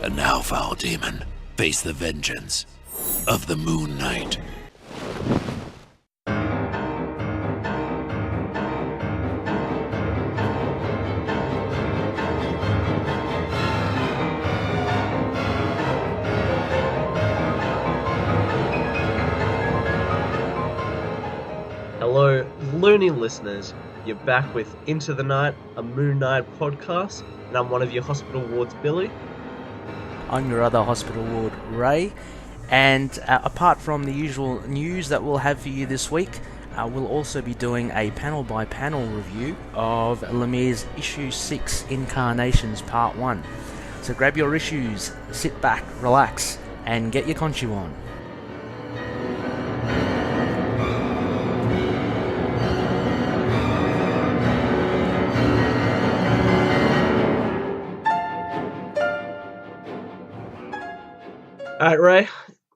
And now, foul demon, face the vengeance of the Moon Knight. Hello, loony listeners. You're back with Into the Night, a Moon Knight podcast, and I'm one of your hospital wards, Billy. I'm your other hospital ward, Ray. And apart from the usual news that we'll have for you this week, we'll also be doing a panel-by-panel review of Lemire's Issue 6, Incarnations Part 1. So grab your issues, sit back, relax, and get your conchu on. Alright, Ray,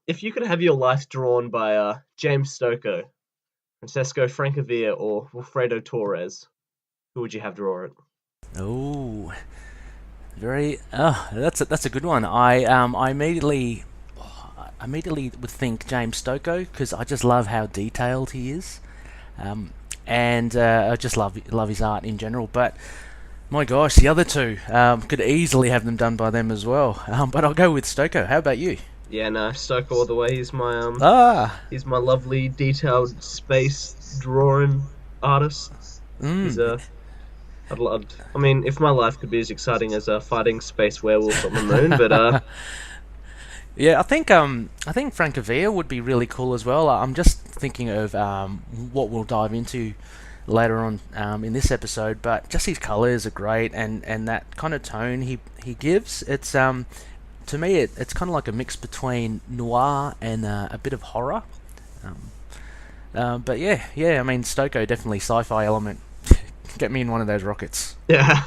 if you could have your life drawn by James Stokoe, Francesco, Francavilla, or Wilfredo Torres, who would you have draw it? Oh, that's a good one. I immediately would think James Stokoe because I just love how detailed he is, and I just love his art in general. But my gosh, the other two could easily have them done by them as well. But I'll go with Stokoe. How about you? Yeah, no, Stokoe all the way. He's my he's my lovely detailed space drawing artist. He's I mean, if my life could be as exciting as fighting space werewolves on the moon, but yeah, I think Francavilla would be really cool as well. I'm just thinking of what we'll dive into later on in this episode, but just his colours are great, and that kind of tone he gives. It's to me it's kind of like a mix between noir and a bit of horror. But yeah, I mean, Stokoe definitely sci-fi element. Get me in one of those rockets. Yeah.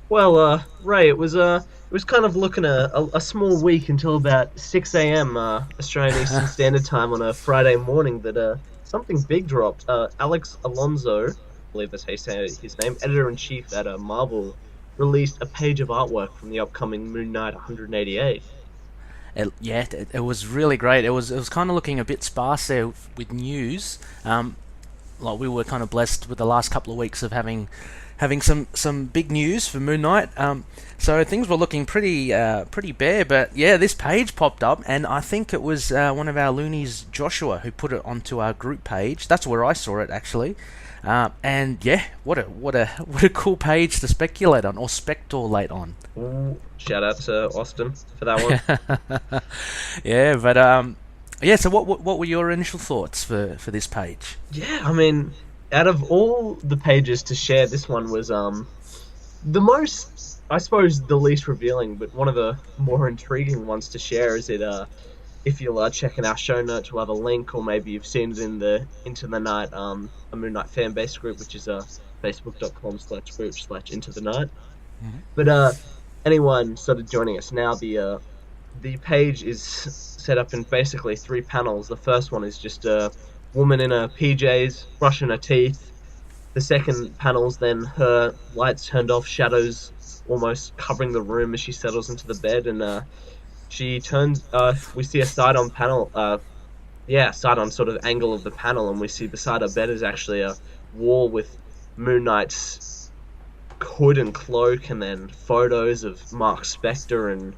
Well, Ray, it was kind of looking a small week until about 6 a.m. Australian Eastern Standard Time on a Friday morning that something big dropped. Alex Alonso, I believe that's how you say his name, editor-in-chief at Marvel, released a page of artwork from the upcoming Moon Knight 188. It was really great. It was kind of looking a bit sparse there with news. Like we were kind of blessed with the last couple of weeks of having some big news for Moon Knight. So things were looking pretty bare. But yeah, this page popped up, and I think it was one of our loonies, Joshua, who put it onto our group page. That's where I saw it actually. And yeah, what a cool page to speculate on or speculate on. Ooh, shout out to Austin for that one. Yeah, but yeah. So what were your initial thoughts for this page? Yeah, I mean, out of all the pages to share, this one was the most, I suppose, the least revealing, but one of the more intriguing ones to share. Is it if you'll check in our show notes, we'll have a link, or maybe you've seen it in the Into the Night, a Moon Knight fan base group, which is facebook.com/group/Into the Night. Mm-hmm. But anyone sort of joining us now, the page is set up in basically 3 panels. The first one is just a woman in her PJs brushing her teeth. The second panel's then her lights turned off, shadows almost covering the room as she settles into the bed, and she turns. We see a side-on panel. Side-on sort of angle of the panel, and we see beside her bed is actually a wall with Moon Knight's hood and cloak, and then photos of Mark Spector and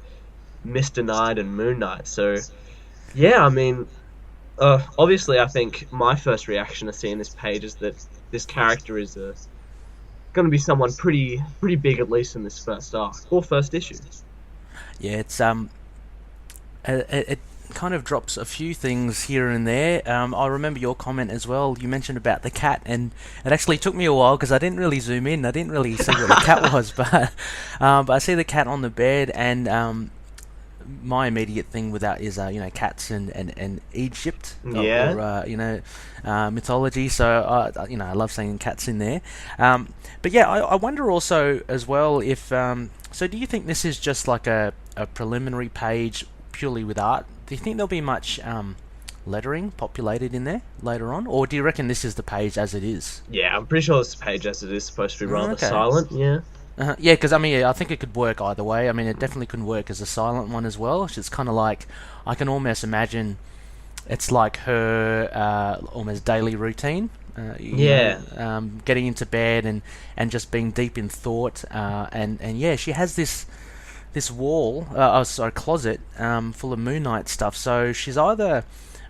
Mr. Knight and Moon Knight. So, yeah, I mean, obviously, I think my first reaction to seeing this page is that this character is going to be someone pretty big, at least in this first arc or first issue. Yeah, it's it kind of drops a few things here and there. I remember your comment as well. You mentioned about the cat, and it actually took me a while because I didn't really zoom in. I didn't really see what the cat was, but I see the cat on the bed, and my immediate thing with that is cats and Egypt, or mythology. So I love seeing cats in there. But yeah, I wonder also as well if so. Do you think this is just like a preliminary page purely with art? Do you think there'll be much lettering populated in there later on, or do you reckon this is the page as it is? Yeah, I'm pretty sure this page as it is supposed to be rather silent. Yeah. Yeah, because I mean, yeah, I think it could work either way. I mean, it definitely can work as a silent one as well. It's kind of like I can almost imagine it's like her almost daily routine. Yeah. Getting into bed and just being deep in thought. And yeah, she has this wall, closet, full of Moon Knight stuff. So she's either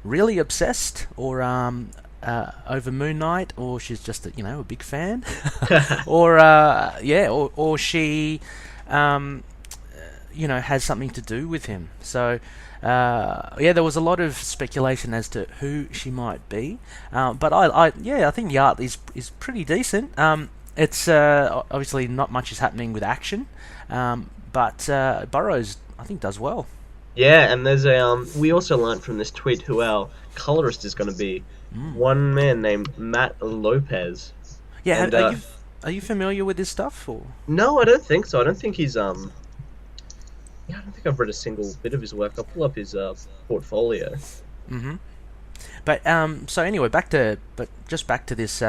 really obsessed or over Moon Knight, or she's just a big fan, or or she has something to do with him. So there was a lot of speculation as to who she might be, but I think the art is pretty decent. It's obviously not much is happening with action, but Burroughs I think does well. Yeah, and there's a we also learnt from this tweet who our colorist is going to be. One man named Matt Lopez. Yeah, And, are you familiar with this stuff? Or no, I don't think so. I don't think he's yeah, I don't think I've read a single bit of his work. I'll pull up his portfolio. But so anyway, back to this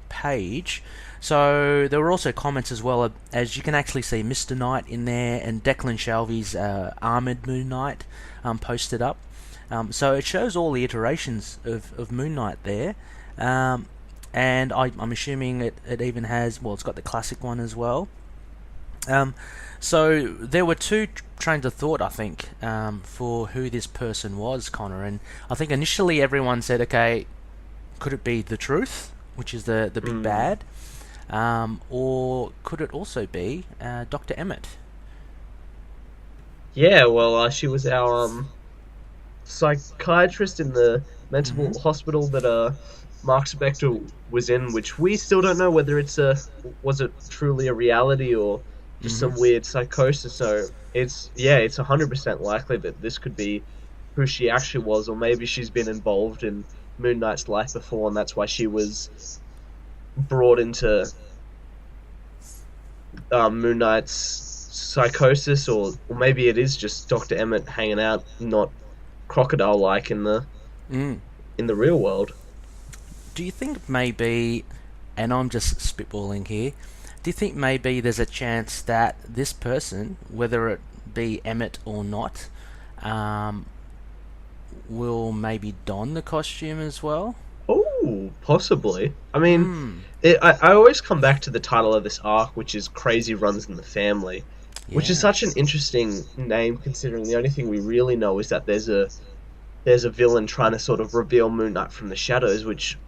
page. So there were also comments as well, as you can actually see Mr. Knight in there and Declan Shalvey's Armoured Moon Knight posted up. So it shows all the iterations of Moon Knight there, and I'm assuming it even has, well, it's got the classic one as well. So there were two trains of thought, I think, for who this person was, Connor, and I think initially everyone said, okay, could it be the Truth, which is the big bad, or could it also be Dr. Emmett? Yeah, well, she was our psychiatrist in the mental hospital that Mark Spector was in, which we still don't know whether was it truly a reality or just some weird psychosis. So it's 100% likely that this could be who she actually was, or maybe she's been involved in Moon Knight's life before, and that's why she was brought into Moon Knight's psychosis, or maybe it is just Dr. Emmett hanging out, not crocodile-like in the real world. Do you think maybe, and I'm just spitballing here, do you think maybe there's a chance that this person, whether it be Emmett or not, will maybe don the costume as well? Oh, possibly. I mean, I always come back to the title of this arc, which is Crazy Runs in the Family, which is such an interesting name, considering the only thing we really know is that there's a villain trying to sort of reveal Moon Knight from the shadows, which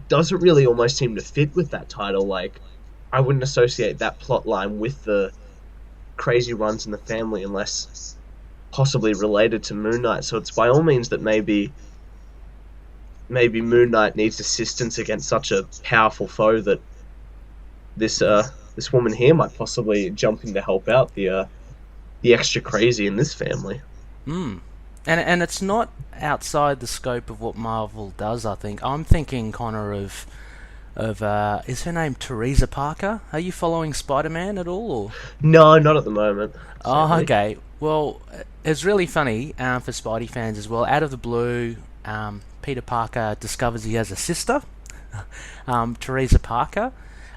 doesn't really almost seem to fit with that title. Like, I wouldn't associate that plot line with the Crazy Runs in the Family unless possibly related to Moon Knight. So it's by all means that maybe Moon Knight needs assistance against such a powerful foe that this woman here might possibly jump in to help out the extra crazy in this family. And it's not outside the scope of what Marvel does, I think. I'm thinking, Connor, of is her name Teresa Parker? Are you following Spider-Man at all? Or? No, not at the moment. Oh, okay. Well, it's really funny for Spidey fans as well. Out of the blue, Peter Parker discovers he has a sister, Teresa Parker.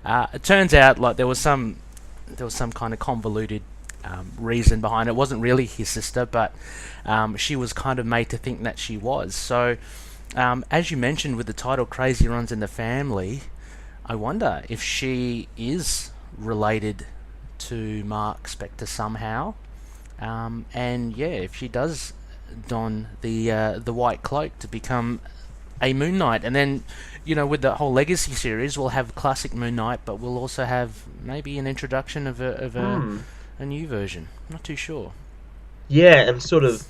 It turns out like there was some kind of convoluted reason behind it. It wasn't really his sister, but she was kind of made to think that she was. So, as you mentioned with the title Crazy Runs in the Family, I wonder if she is related to Mark Spector somehow. And yeah, if she does don the white cloak to become a Moon Knight, and then with the whole Legacy series, we'll have classic Moon Knight, but we'll also have maybe an introduction of a new version. I'm not too sure. Yeah, and sort of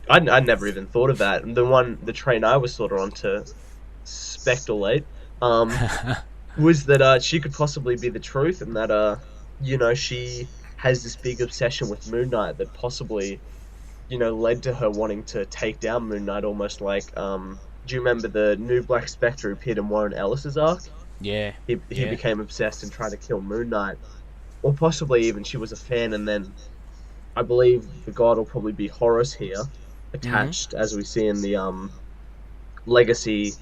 I'd never even thought of that. The train I was sort of on to speculate was that she could possibly be the Truth, and that she has this big obsession with Moon Knight that possibly led to her wanting to take down Moon Knight, almost like do you remember the new Black Spectre who appeared in Warren Ellis's arc? Yeah. He became obsessed and tried to kill Moon Knight. Or possibly even she was a fan, and then I believe the god will probably be Horus here, attached, as we see in the Legacy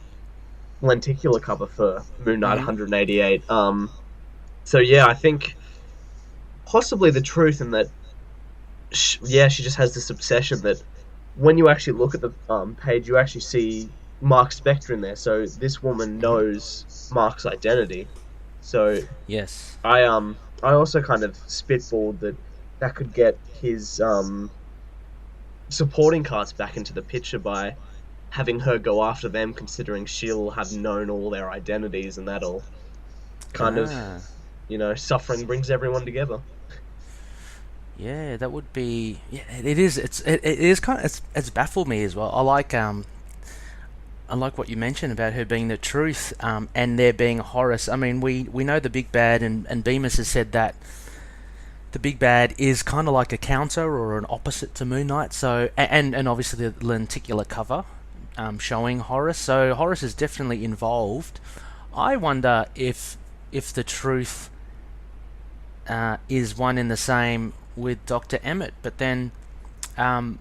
lenticular cover for Moon Knight 188. So yeah, I think possibly the truth in that. Yeah, she just has this obsession that when you actually look at the page, you actually see Mark's spectre in there. So this woman Hmm. knows Mark's identity. So Yes. I also kind of spitballed that could get his supporting cast back into the picture by having her go after them, considering she'll have known all their identities, and that'll kind of, Ah. suffering brings everyone together. Yeah, that would be. Yeah, it is. It is kind of. It's baffled me as well. I like what you mentioned about her being the truth, and there being Horus. I mean, we know the big bad, and Bemis has said that the big bad is kind of like a counter or an opposite to Moon Knight. So, and obviously the lenticular cover, showing Horus. So Horus is definitely involved. I wonder if the truth is one in the same with Dr. Emmett, but then um,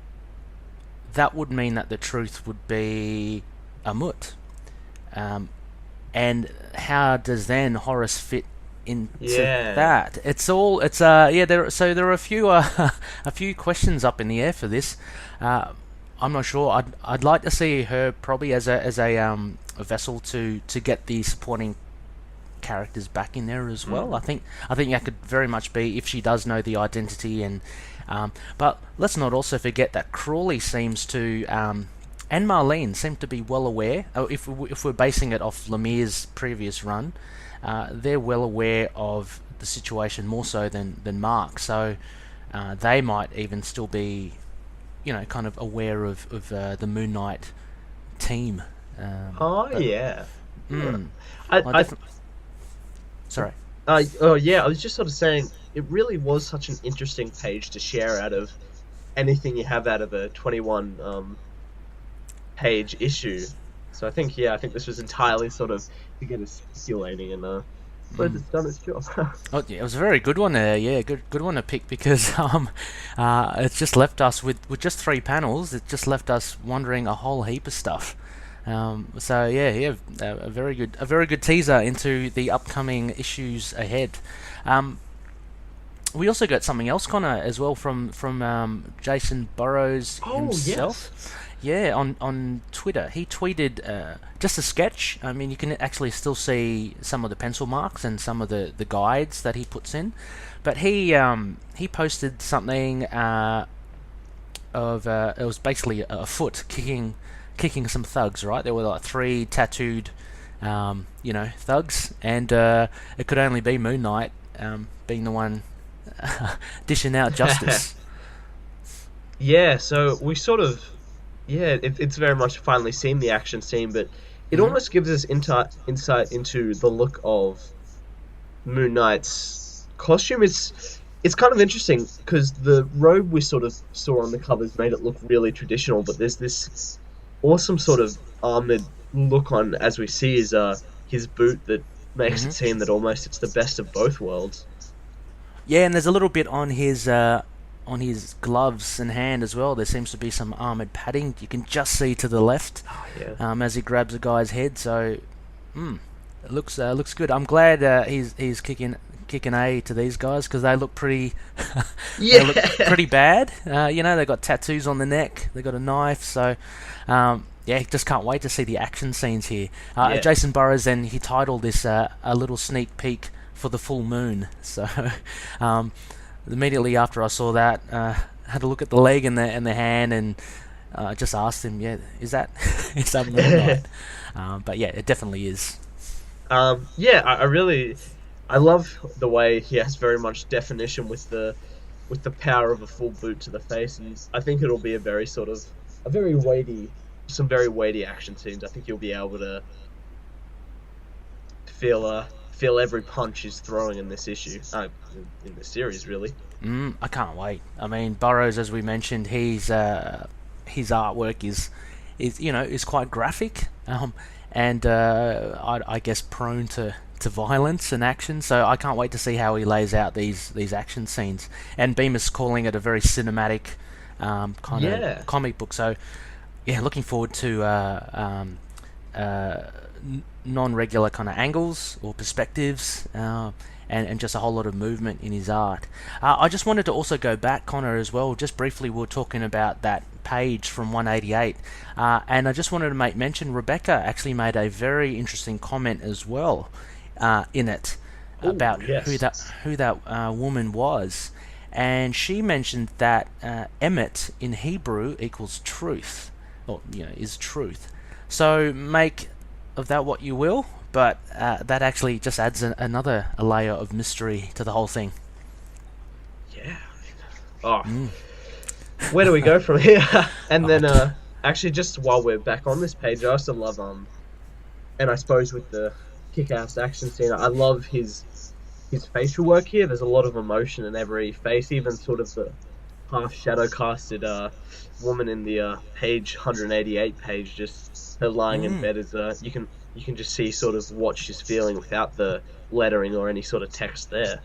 that would mean that the truth would be a Mut. Um, and how does then Horus fit into Yeah. that? There are a few a few questions up in the air for this. I'm not sure. I'd like to see her probably as a vessel to get the supporting characters back in there as well. I think that could very much be if she does know the identity, and but let's not also forget that Crawley seems to and Marlene seem to be well aware. If we're basing it off Lemire's previous run, they're well aware of the situation more so than Mark. So they might even still be, kind of aware of the Moon Knight team. Oh But yeah. Yeah. mm, I, I I sorry. oh yeah, I was just sort of saying it really was such an interesting page to share out of anything you have out of a 21 page issue. So I think this was entirely sort of to get us speculating, and but Mm. it's done its job. Oh, yeah, it was a very good one there. Yeah, good one to pick because it's just left us with just 3 panels. It just left us wondering a whole heap of stuff. So yeah, a very good teaser into the upcoming issues ahead. Um, we also got something else, Connor, as well from Jason Burrows Oh himself. yes. Yeah, on Twitter, he tweeted just a sketch. I mean, you can actually still see some of the pencil marks and some of the guides that he puts in, but he posted something of it was basically a foot kicking some thugs. Right, there were like 3 tattooed, thugs, and it could only be Moon Knight being the one dishing out justice. Yeah, so we sort of, it's very much finally seen the action scene, but it Mhm. almost gives us insight into the look of Moon Knight's costume. It's kind of interesting because the robe we sort of saw on the covers made it look really traditional, but there's this awesome sort of armored look on as we see his boot that makes it Mhm. seem that almost it's the best of both worlds. Yeah, and there's a little bit on his gloves and hand as well. There seems to be some armored padding. You can just see to the left Oh yeah. as he grabs a guy's head. So, it looks good. I'm glad he's kicking A to these guys because they look pretty they look Yeah. pretty bad. They got tattoos on the neck. They got a knife. So, yeah, just can't wait to see the action scenes here. Yeah. Jason Burrows then he titled this a little sneak peek for the full moon. So, immediately after I saw that, had a look at the leg and the hand, and just asked him, "Yeah, is that is that Moon Knight?" But yeah, it definitely is. Yeah, I love the way he has very much definition with the power of a full boot to the face, and I think it'll be a very weighty, some very weighty action scenes. I think you'll be able to feel every punch he's throwing in this issue, in this series, really. I can't wait. I mean, Burrows, as we mentioned, his artwork is quite graphic, and I guess prone to violence and action. So I can't wait to see how he lays out these action scenes. And Bemis calling it a very cinematic kind Yeah. of comic book. So yeah, looking forward to non-regular kind of angles or perspectives, and just a whole lot of movement in his art. I just wanted to also go back, Connor, as well. Just briefly, we were talking about that page from 188, and I just wanted to make mention. Rebecca actually made a very interesting comment as well in it about who that woman was, and she mentioned that Emet in Hebrew equals truth, or is truth. So make of that what you will, but that actually just adds another layer of mystery to the whole thing. Yeah. Oh. Where do we go from here? And then, actually, just while we're back on this page, I also love and I suppose with the kick-ass action scene, I love his facial work here. There's a lot of emotion in every face, even sort of the half shadow casted woman in the page 188 page, just her lying in bed is you can just see sort of what she's feeling without the lettering or any sort of text there.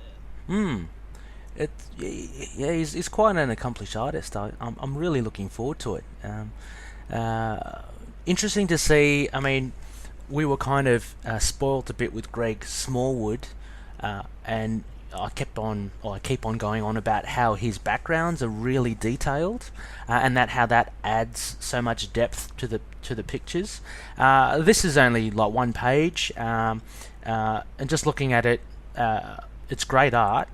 He's quite an accomplished artist. I'm really looking forward to it. Interesting to see. I mean, we were kind of spoilt a bit with Greg Smallwood, and I keep on going on about how his backgrounds are really detailed, and how that adds so much depth to the pictures. This is only like one page, and just looking at it, it's great art.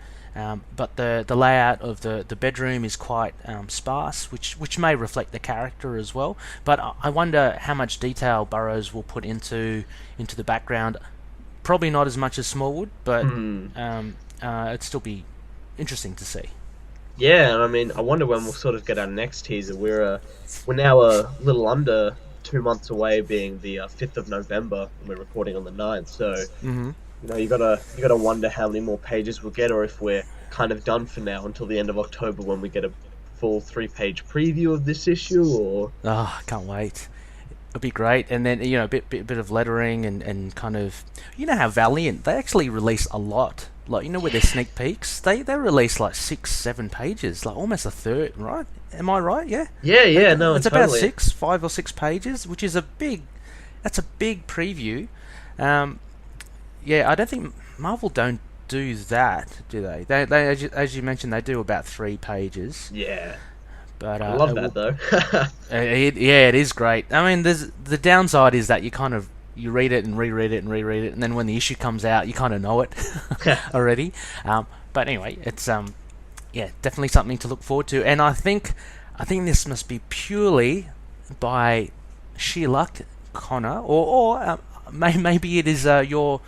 But the layout of the bedroom is quite sparse, which may reflect the character as well. But I wonder how much detail Burrows will put into the background. Probably not as much as Smallwood, but it'd still be interesting to see. Yeah, and I mean, I wonder when we'll sort of get our next teaser. We're now a little under 2 months away, being the 5th of November, and we're recording on the 9th. So you gotta wonder how many more pages we'll get, or if we're kind of done for now until the end of October when we get a full 3-page preview of this issue. Or I can't wait. It'll be great. And then a bit of lettering and kind of, how Valiant, they actually release a lot. Like, with their sneak peeks, they release like 6-7 pages, like almost a third, right? Am I right? Yeah. Yeah. No, it's totally. About 5 or 6 pages, which is a big preview. I don't think Marvel don't do that, do they? They as you mentioned, they do about 3 pages. Yeah. But I love that though. it is great. I mean, the downside is that you read it and reread it and reread it, and then when the issue comes out, you kind of know it already. But anyway, it's definitely something to look forward to. And I think this must be purely by sheer luck, Connor, or maybe it is your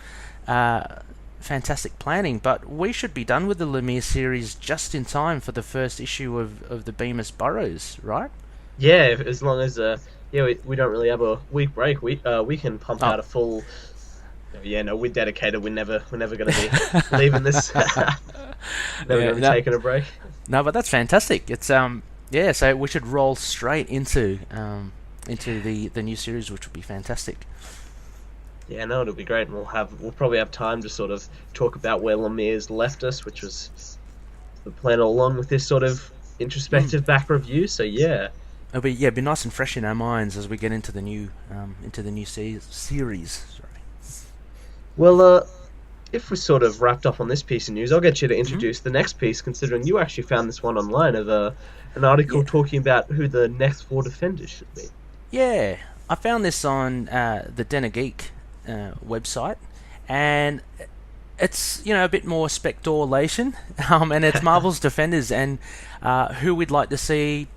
fantastic planning. But we should be done with the Lemire series just in time for the first issue of the Bemis Burrows, right? Yeah, as long as we don't really have a week break. We can pump out a full. Yeah, no, we're dedicated. We're never going to be leaving this. Never going to be taking a break. No, but that's fantastic. It's so we should roll straight into the new series, which would be fantastic. Yeah, no, it'll be great, and we'll probably have time to sort of talk about where Lemire's left us, which was the plan all along with this sort of introspective back review. So yeah. It'll be nice and fresh in our minds as we get into the new series. Sorry. Well, if we're sort of wrapped up on this piece of news, I'll get you to introduce the next piece, considering you actually found this one online of an article talking about who the next 4 defenders should be. Yeah, I found this on the Den of Geek website, and it's a bit more speculation, and it's Marvel's defenders and who we'd like to see.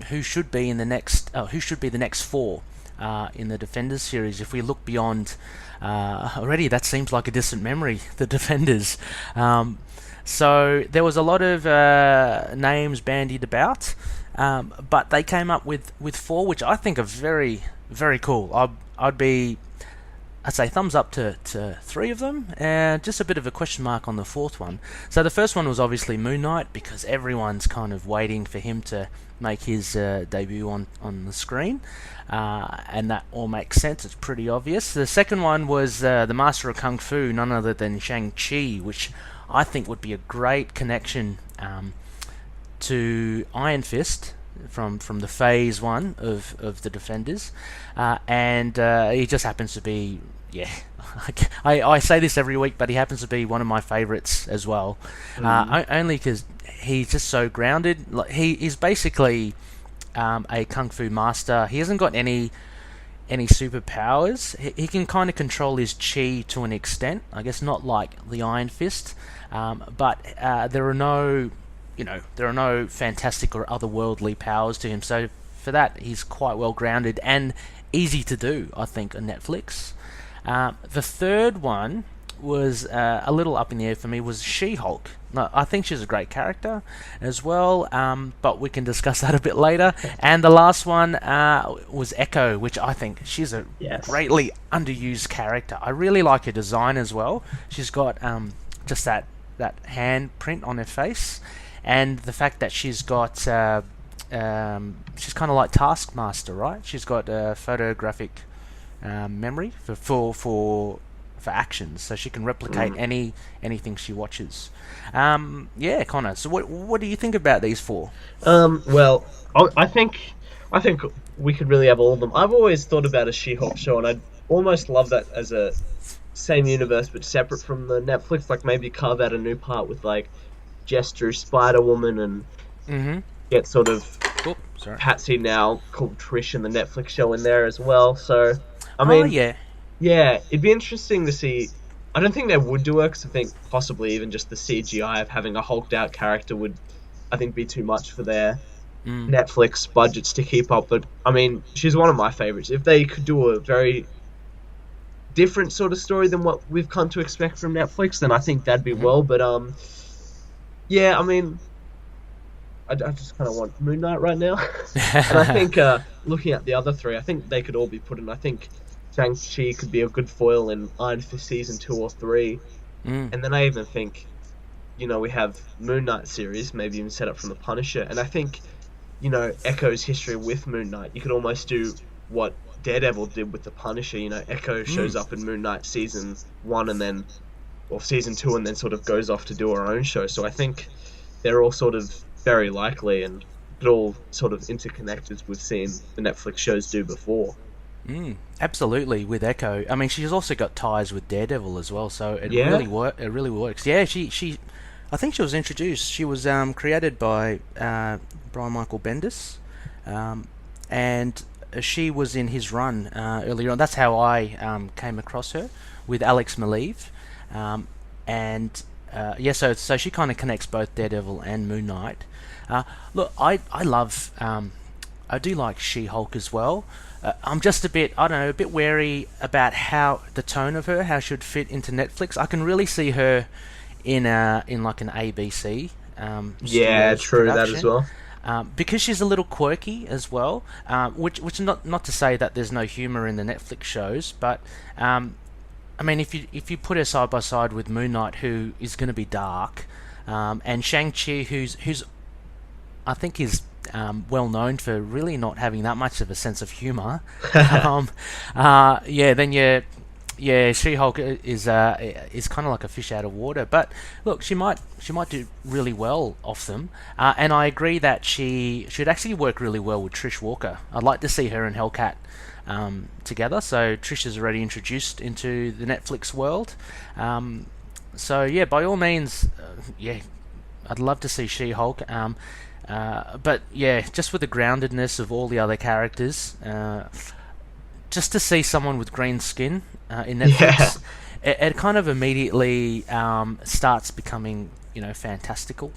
Who should be the next 4 in the Defenders series? If we look beyond already, that seems like a distant memory. The Defenders. So there was a lot of names bandied about, but they came up with 4, which I think are very, very cool. I'd say thumbs up to 3 of them, and just a bit of a question mark on the 4th one. So the first one was obviously Moon Knight, because everyone's kind of waiting for him to make his debut on the screen, and that all makes sense. It's pretty obvious. The second one was the Master of Kung Fu, none other than Shang-Chi, which I think would be a great connection to Iron Fist from the Phase 1 of the Defenders, and he just happens to be yeah, I say this every week, but he happens to be one of my favourites as well. Only because he's just so grounded. Like, he is basically a kung fu master. He hasn't got any superpowers. He can kind of control his chi to an extent. I guess not like the Iron Fist, but there are no fantastic or otherworldly powers to him. So for that, he's quite well grounded and easy to do, I think, on Netflix. The third one was a little up in the air for me, was She-Hulk. No, I think she's a great character as well, but we can discuss that a bit later. And the last one was Echo, which I think she's a greatly underused character. I really like her design as well. She's got just that handprint on her face, and the fact that she's got she's kind of like Taskmaster, right? She's got photographic memory for actions, so she can replicate anything she watches. Connor, so what do you think about these four? Well, I think we could really have all of them. I've always thought about a She-Hulk show, and I'd almost love that as a same universe but separate from the Netflix. Like maybe carve out a new part with like Gesture, Spider-Woman, and get sort of Patsy, now called Trish, in the Netflix show in there as well. So I mean, yeah, it'd be interesting to see. I don't think they would do it, because I think possibly even just the CGI of having a hulked out character would, I think, be too much for their Netflix budgets to keep up. But I mean, she's one of my favorites. If they could do a very different sort of story than what we've come to expect from Netflix, then I think that'd be well. But yeah, I mean, I just kind of want Moon Knight right now. And I think looking at the other three, I think they could all be put in. I think Shang-Chi could be a good foil in Iron Fist season 2 or 3. And then I even think, we have Moon Knight series, maybe even set up from the Punisher. And I think, Echo's history with Moon Knight, you could almost do what Daredevil did with the Punisher. Echo shows up in Moon Knight season 1 or season 2, and then sort of goes off to do her own show. So I think they're all sort of very likely, and it all sort of interconnected with seeing the Netflix shows do before. Absolutely, with Echo. I mean, she's also got ties with Daredevil as well, so it really works. Yeah, she I think she was introduced. She was created by Brian Michael Bendis, and she was in his run earlier on. That's how I came across her, with Alex Maleev, so she kind of connects both Daredevil and Moon Knight. Look, I love, I do like She-Hulk as well. I'm just a bit wary about how the tone of her, how she would fit into Netflix. I can really see her in like an ABC. True, production. That as well. Because she's a little quirky as well, which not to say that there's no humour in the Netflix shows, but I mean, if you put her side by side with Moon Knight, who is going to be dark, and Shang-Chi, who's I think is well known for really not having that much of a sense of humour, She-Hulk is kind of like a fish out of water. But look, she might do really well off them, and I agree that she should actually work really well with Trish Walker. I'd like to see her and Hellcat together. So Trish is already introduced into the Netflix world. So yeah, by all means, I'd love to see She-Hulk. But yeah, just with the groundedness of all the other characters, just to see someone with green skin in Netflix, it kind of immediately starts becoming, fantastical.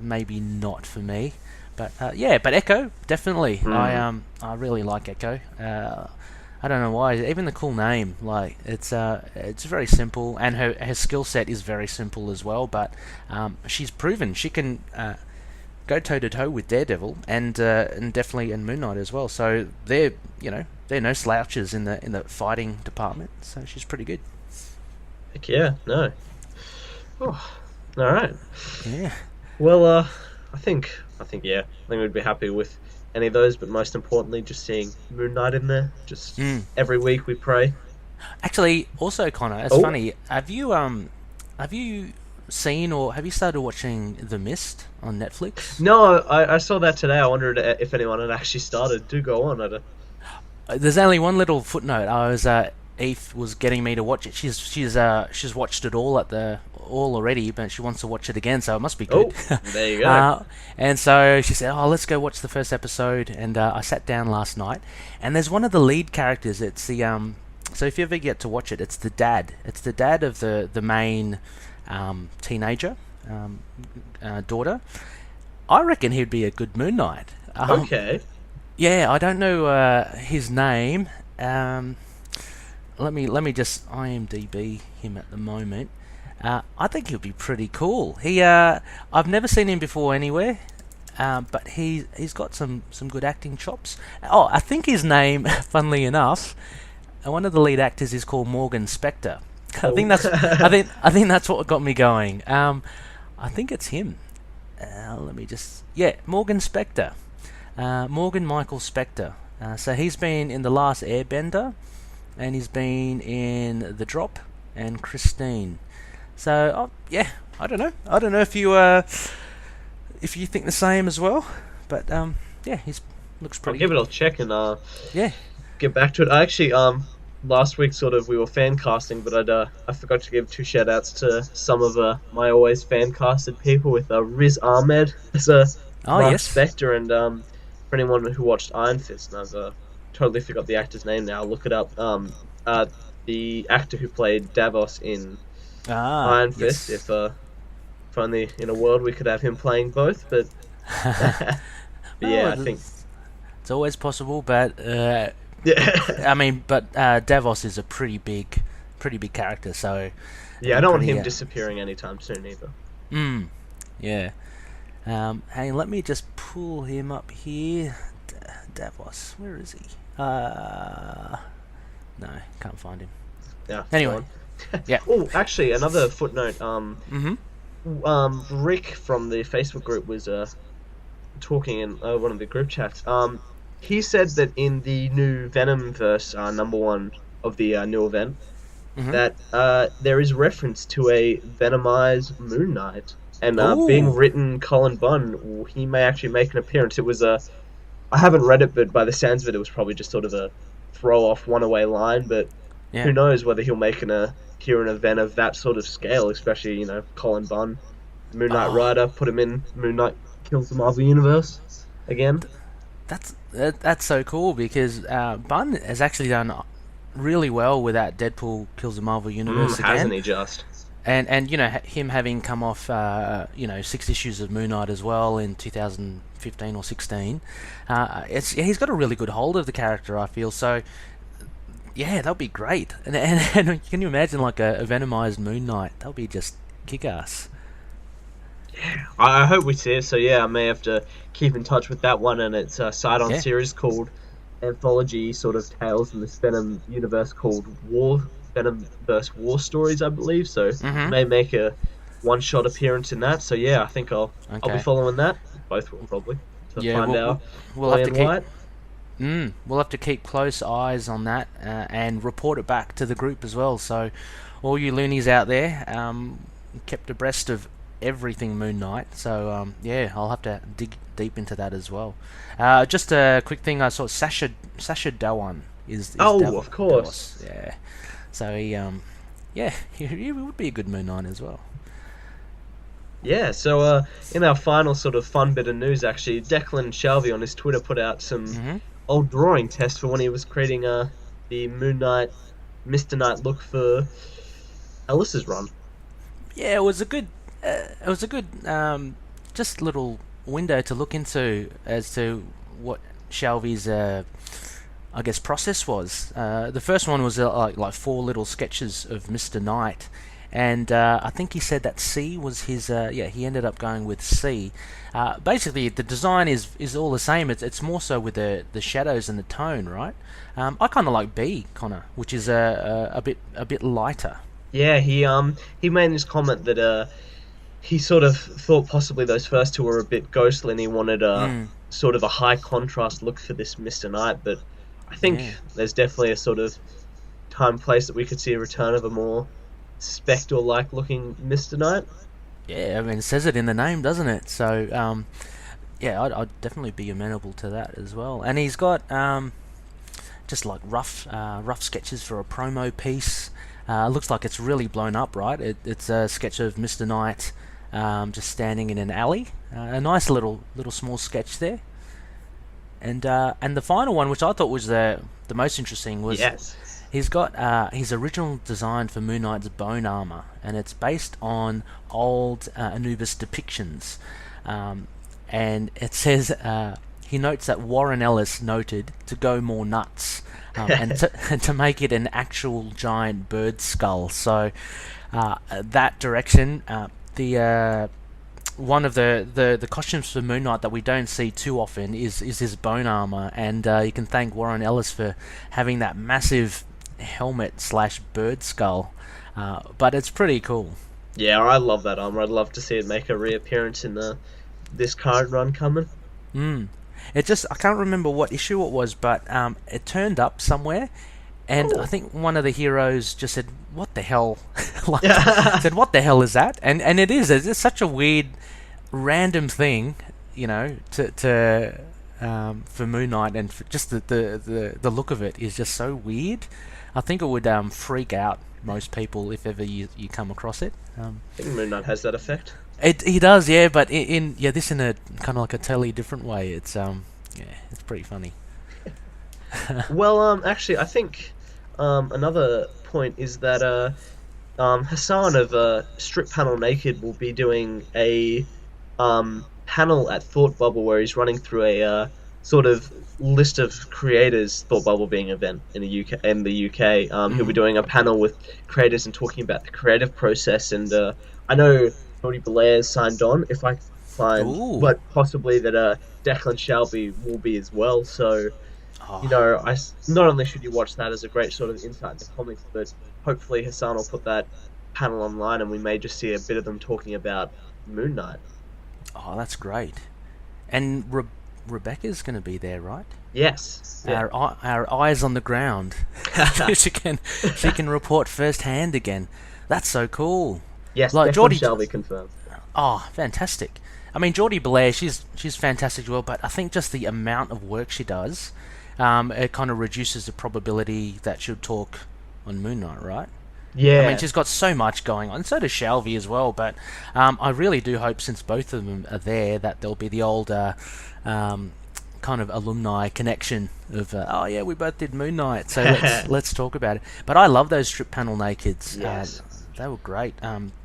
Maybe not for me, but but Echo, definitely. I really like Echo. I don't know why. Even the cool name, like it's very simple, and her skill set is very simple as well. But she's proven she can go toe to toe with Daredevil and definitely in Moon Knight as well. So they're no slouches in the fighting department. So she's pretty good. Heck yeah, no. Oh, all right. Yeah. Well, I think we'd be happy with any of those, but most importantly, just seeing Moon Knight in there. Just every week we pray. Actually, also Connor, it's funny. Have you seen or have you started watching The Mist on Netflix? No, I saw that today. I wondered if anyone had actually started. Do go on. There's only one little footnote. Eve was getting me to watch it. She's watched it all already, but she wants to watch it again, so it must be good. Oh, there you go. And so she said, "Oh, let's go watch the first episode." And I sat down last night, and there's one of the lead characters. It's the So if you ever get to watch it, it's the dad. It's the dad of the main teenager daughter. I reckon he'd be a good Moon Knight. Okay. Yeah, I don't know his name. Let me just IMDb him at the moment. I think he'll be pretty cool. I've never seen him before anywhere, but he's got some good acting chops. Oh, I think his name, funnily enough, one of the lead actors is called Morgan Spector. I think that's what got me going. I think it's him. Morgan Spector. Morgan Michael Spector. So he's been in The Last Airbender, and he's been in The Drop and Christine. So I don't know. I don't know if you think the same as well, but he looks pretty. I'll give it a check and get back to it. I actually last week we were fan casting, but I forgot to give 2 shout outs to some of my always fan casted people with Riz Ahmed as Mark Spector, and for anyone who watched Iron Fist, and I've totally forgot the actor's name now. Look it up. The actor who played Davos in Iron Fist. If only in a world we could have him playing both, but I think it's always possible. But yeah, but Davos is a pretty big character. So I don't want him disappearing anytime soon either. Yeah. Hey, let me just pull him up here. Davos, where is he? No, can't find him. Yeah. Anyway, yeah. Oh, actually, another footnote. Rick from the Facebook group was talking in one of the group chats. He said that in the new Venom verse, number 1 of the new event, that there is reference to a Venomized Moon Knight. And being written Colin Bunn, he may actually make an appearance. It was I haven't read it, but by the sounds of it, it was probably just sort of a throw-off one-away line. But who knows whether he'll make an event of that sort of scale, especially, Colin Bunn, Moon Knight writer, put him in Moon Knight Kills the Marvel Universe again. That's so cool, because Bunn has actually done really well with that Deadpool Kills the Marvel Universe again. Hasn't he just? And him having come off 6 issues of Moon Knight as well in 2015 or 16, he's got a really good hold of the character, I feel. So that'll be great. And can you imagine like a Venomized Moon Knight? That'll be just kick-ass. Yeah, I hope we see it. So I may have to keep in touch with that one, and it's a side-on series called Anthology sort of Tales in this Venom universe called Venomverse War Stories, I believe. So may make a one-shot appearance in that. So I think I'll be following that. Both will probably find out. We'll have to keep close eyes on that and report it back to the group as well. So all you loonies out there, kept abreast of everything Moon Knight. So I'll have to dig deep into that as well. Just a quick thing, I saw Sasha Dhawan is of course. Davos. Yeah. So he would be a good Moon Knight as well. Yeah, so in our final sort of fun bit of news, actually, Declan Shelby on his Twitter put out some old drawing tests for when he was creating the Moon Knight, Mr. Knight look for Ellis's run. Yeah, it was a good just little window to look into as to what Shelby's process was. The first one was like 4 little sketches of Mr. Knight, and I think he said that C was his. He ended up going with C. Basically, the design is all the same. It's more so with the shadows and the tone, right? I kind of like B, Connor, which is a bit lighter. Yeah, he made this comment that he sort of thought possibly those first 2 were a bit ghostly, and he wanted sort of a high contrast look for this Mr. Knight, but I think there's definitely a sort of time place that we could see a return of a more Spectre-like looking Mr. Knight. Yeah, I mean, it says it in the name, doesn't it? So, I'd definitely be amenable to that as well. And he's got just like rough sketches for a promo piece. Looks like it's really blown up, right? It's a sketch of Mr. Knight just standing in an alley. A nice little small sketch there. And the final one, which I thought was the most interesting, was he's got his original design for Moon Knight's bone armor, and it's based on old Anubis depictions. And it says he notes that Warren Ellis noted to go more nuts, and to make it an actual giant bird skull. So that direction, one of the costumes for Moon Knight that we don't see too often is his bone armor, and you can thank Warren Ellis for having that massive helmet / bird skull. But it's pretty cool. Yeah, I love that armor. I'd love to see it make a reappearance in this current run coming. It just, I can't remember what issue it was, but it turned up somewhere, and I think one of the heroes just said, "What the hell?" Said, "What the hell is that?" And it is. It's such a weird, random thing, to for Moon Knight, and for just the look of it is just so weird. I think it would freak out most people if ever you come across it. I think Moon Knight has that effect. He does, yeah, but this in a kind of like a totally different way. It's it's pretty funny. Well, actually, I think another point is that Hassan of Strip Panel Naked will be doing a panel at Thought Bubble where he's running through a sort of list of creators. Thought Bubble being an event in the UK. He'll be doing a panel with creators and talking about the creative process. And I know Jordi Belair's signed on, if I find, but possibly that Declan Shelby will be as well. So, not only should you watch that as a great sort of insight into comics, but hopefully Hassan will put that panel online, and we may just see a bit of them talking about Moon Knight. Oh, that's great. And Rebecca's going to be there, right? Yes. Yeah. Our eyes on the ground. she can report firsthand again. That's so cool. Yes, like Jordi Shelby confirmed. Oh, fantastic. I mean, Jordi Belair, she's fantastic as well, but I think just the amount of work she does, it kind of reduces the probability that she'll talk on Moon Knight, right? Yeah. I mean, she's got so much going on, and so does Shelby as well, but I really do hope, since both of them are there, that there'll be the old kind of alumni connection of, oh yeah, we both did Moon Knight, so let's talk about it. But I love those Strip Panel Nakeds. Yes. They were great.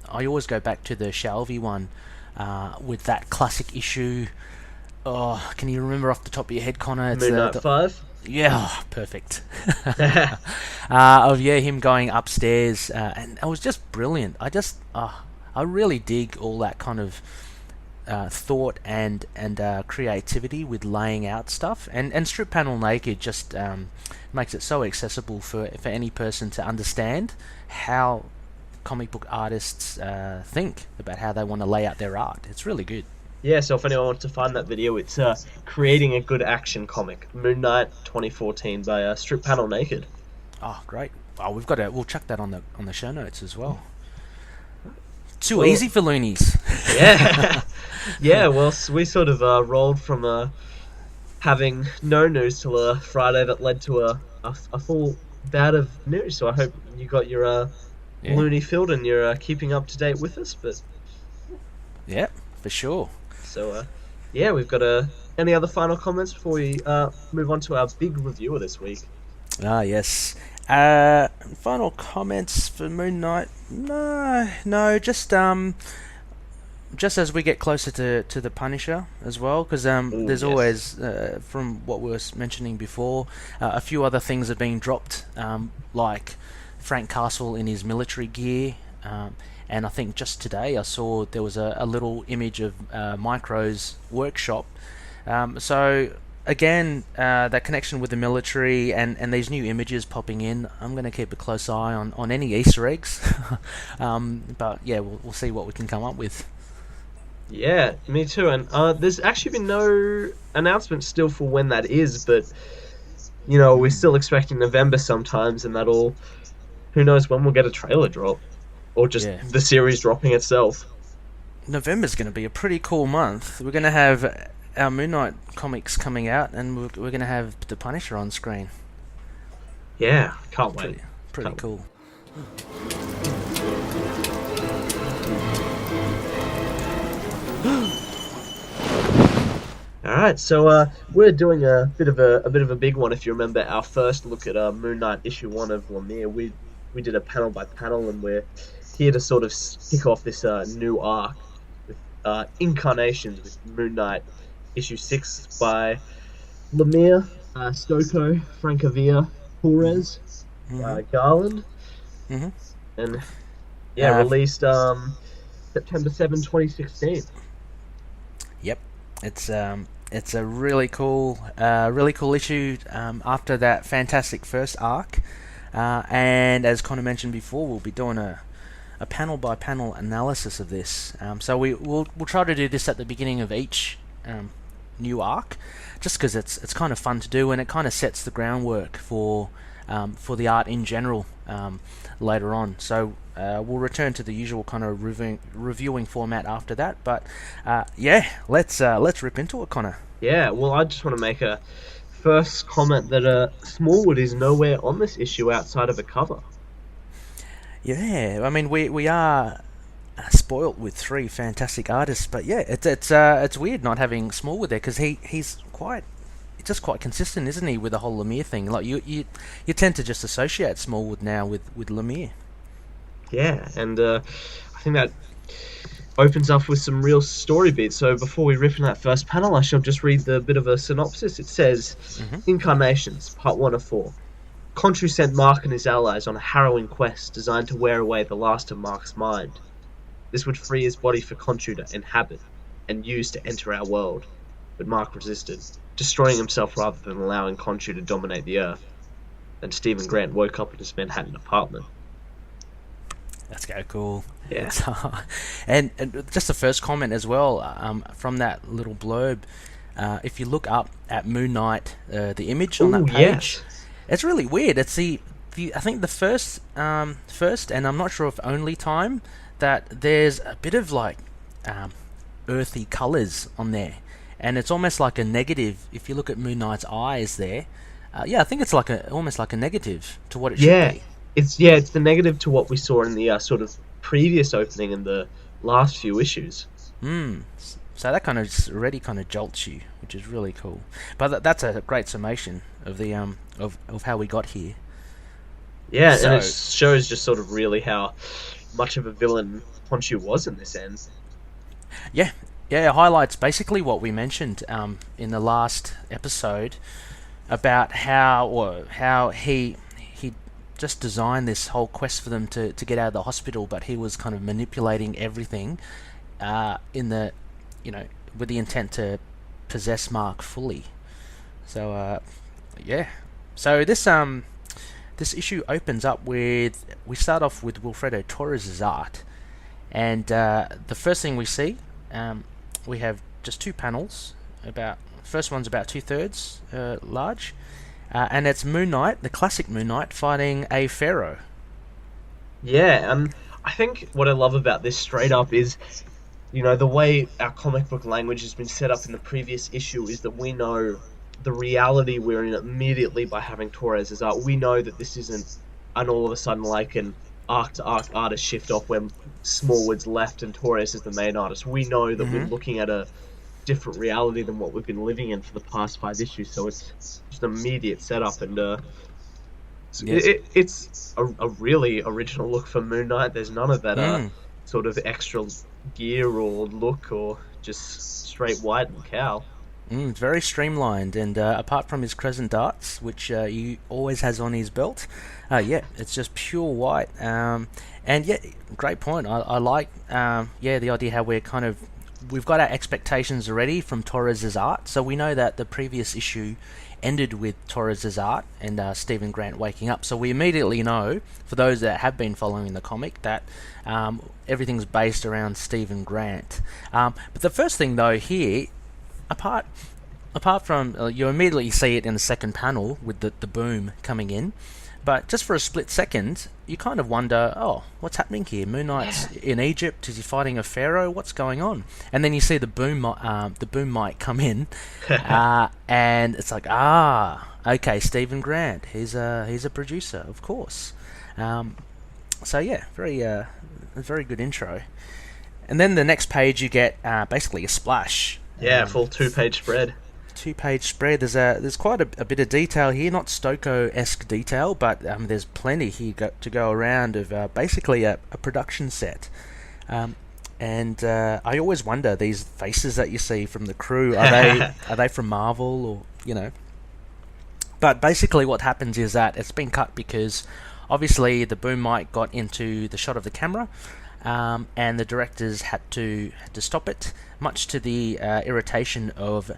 I always go back to the Shelby one with that classic issue. Oh, can you remember off the top of your head, Connor? It's Moon Knight 5? Yeah, perfect. Of him going upstairs, and it was just brilliant. I really dig all that kind of thought and creativity with laying out stuff, and Strip Panel Naked just makes it so accessible for any person to understand how comic book artists think about how they want to lay out their art. It's really good. Yeah, so if anyone wants to find that video, it's Creating a Good Action Comic, Moon Knight 2014 by Strip Panel Naked. Oh, great. Oh, we'll chuck that on the show notes as well. Too easy for loonies. Yeah. Yeah, well, we sort of rolled from having no news till a Friday that led to a full bout of news. So I hope you got your loony filled and you're keeping up to date with us. But yeah, for sure. So we've got any other final comments before we move on to our big reviewer this week? Ah, yes. Final comments for Moon Knight? No, just as we get closer to the Punisher as well, because there's always, from what we were mentioning before, a few other things are being dropped, like Frank Castle in his military gear, and I think just today I saw there was a little image of Micro's workshop. So again, that connection with the military and these new images popping in, I'm going to keep a close eye on any Easter eggs. But yeah, we'll see what we can come up with. Yeah, me too. And there's actually been no announcement still for when that is, but we're still expecting November sometimes, and who knows when we'll get a trailer drop, or just the series dropping itself. November's going to be a pretty cool month. We're going to have our Moon Knight comics coming out, and we're going to have the Punisher on screen. Yeah, can't wait. Pretty Can't cool. All right, so we're doing a bit of a big one. If you remember our first look at Moon Knight issue 1 of Lemire, we did a panel by panel, and we're here to sort of kick off this new arc with incarnations with Moon Knight issue 6 by Lemire, Stokoe, Francavilla, Torres, Hmm. Garland, Hmm. and yeah, Uh, released September 7, 2016. Yep, it's a really cool issue after that fantastic first arc, and as Connor mentioned before, we'll be doing a panel by panel analysis of this. So we'll try to do this at the beginning of each new arc, just because it's kind of fun to do, and it kind of sets the groundwork for the art in general later on. So we'll return to the usual kind of reviewing format after that. But yeah, let's rip into it, Connor. Yeah, well, I just want to make a first comment that Smallwood is nowhere on this issue outside of a cover. Yeah, I mean we are spoilt with three fantastic artists, but yeah, it's weird not having Smallwood there, because he's just quite consistent, isn't he, with the whole Lemire thing? Like you tend to just associate Smallwood now with Lemire. Yeah, and I think that opens up with some real story beats. So before we rip into that first panel, I shall just read the bit of a synopsis. It says, Incarnations, Part 1 of 4. Khonshu sent Mark and his allies on a harrowing quest designed to wear away the last of Mark's mind. This would free his body for Khonshu to inhabit and use to enter our world. But Mark resisted, destroying himself rather than allowing Khonshu to dominate the Earth. Then Stephen Grant woke up in his Manhattan apartment. That's cool. Yeah. And just the first comment as well, from that little blurb. If you look up at Moon Knight, the image on that page, it's really weird. It's the I think the first, and I'm not sure if only time, that there's a bit of like earthy colours on there, and it's almost like a negative. If you look at Moon Knight's eyes there, I think it's like almost like a negative to what it should be. It's the negative to what we saw in the sort of previous opening in the last few issues. So that kind of already kind of jolts you, which is really cool. But that's a great summation of the of how we got here. Yeah, so, and it shows just sort of really how much of a villain Khonshu was in this end. Yeah, it highlights basically what we mentioned in the last episode about how he just designed this whole quest for them to get out of the hospital, but he was kind of manipulating everything in the, with the intent to possess Mark fully. So so this issue opens up with, we start off with Wilfredo Torres' art, and the first thing we see, we have just two panels. First one's about 2/3 large. And it's Moon Knight, the classic Moon Knight, fighting a pharaoh. Yeah, I think what I love about this straight up is, the way our comic book language has been set up in the previous issue is that we know the reality we're in immediately by having Torres' art. We know that this isn't an all of a sudden like an arc-to-arc artist shift off when Smallwood's left and Torres is the main artist. We know that we're looking at a different reality than what we've been living in for the past 5 issues, so it's just an immediate setup, and it's a really original look for Moon Knight. There's none of that sort of extra gear or look, or just straight white and cowl. It's very streamlined, and apart from his crescent darts, which he always has on his belt, it's just pure white. And yeah, great point. I like the idea how we've got our expectations already from Torres' art, so we know that the previous issue ended with Torres' art and Stephen Grant waking up, so we immediately know, for those that have been following the comic, that everything's based around Stephen Grant. But the first thing though here, apart from you immediately see it in the second panel with the boom coming in, But just for a split second, you kind of wonder, oh, what's happening here? Moon Knight's in Egypt. Is he fighting a pharaoh? What's going on? And then you see the boom mic come in, and it's like, okay, Stephen Grant. He's a producer, of course. So yeah, very good intro. And then the next page you get basically a splash. Yeah, full 2-page spread. 2-page spread. There's quite a bit of detail here, not Stokoe-esque detail, but there's plenty here to go around of basically a production set. And I always wonder, these faces that you see from the crew, are they from Marvel, or But basically what happens is that it's been cut because obviously the boom mic got into the shot of the camera, and the directors had to stop it, much to the irritation of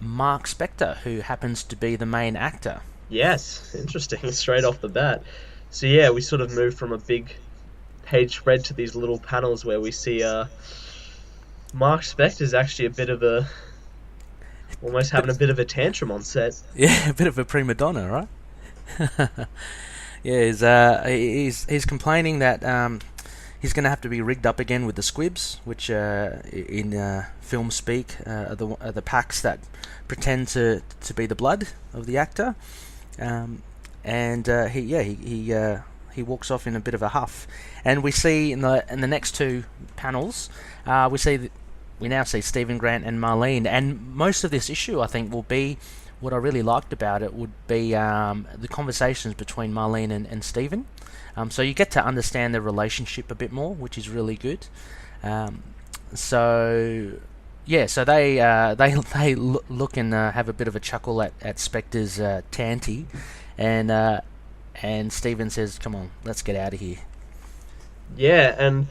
Mark Spector, who happens to be the main actor. Yes, interesting, straight off the bat. So yeah, we sort of move from a big page spread to these little panels where we see Mark Spector's actually almost having a bit of a tantrum on set. Yeah, a bit of a prima donna, right? Yeah, he's complaining that he's going to have to be rigged up again with the squibs, which in film speak are the packs that pretend to be the blood of the actor, and he walks off in a bit of a huff. And we see in the next two panels, we now see Stephen Grant and Marlene, and most of this issue, I think, will be, what I really liked about it would be the conversations between Marlene and Stephen. So you get to understand their relationship a bit more, which is really good. So they look and have a bit of a chuckle at Spector's tanty, and Stephen says, "Come on, let's get out of here." Yeah, and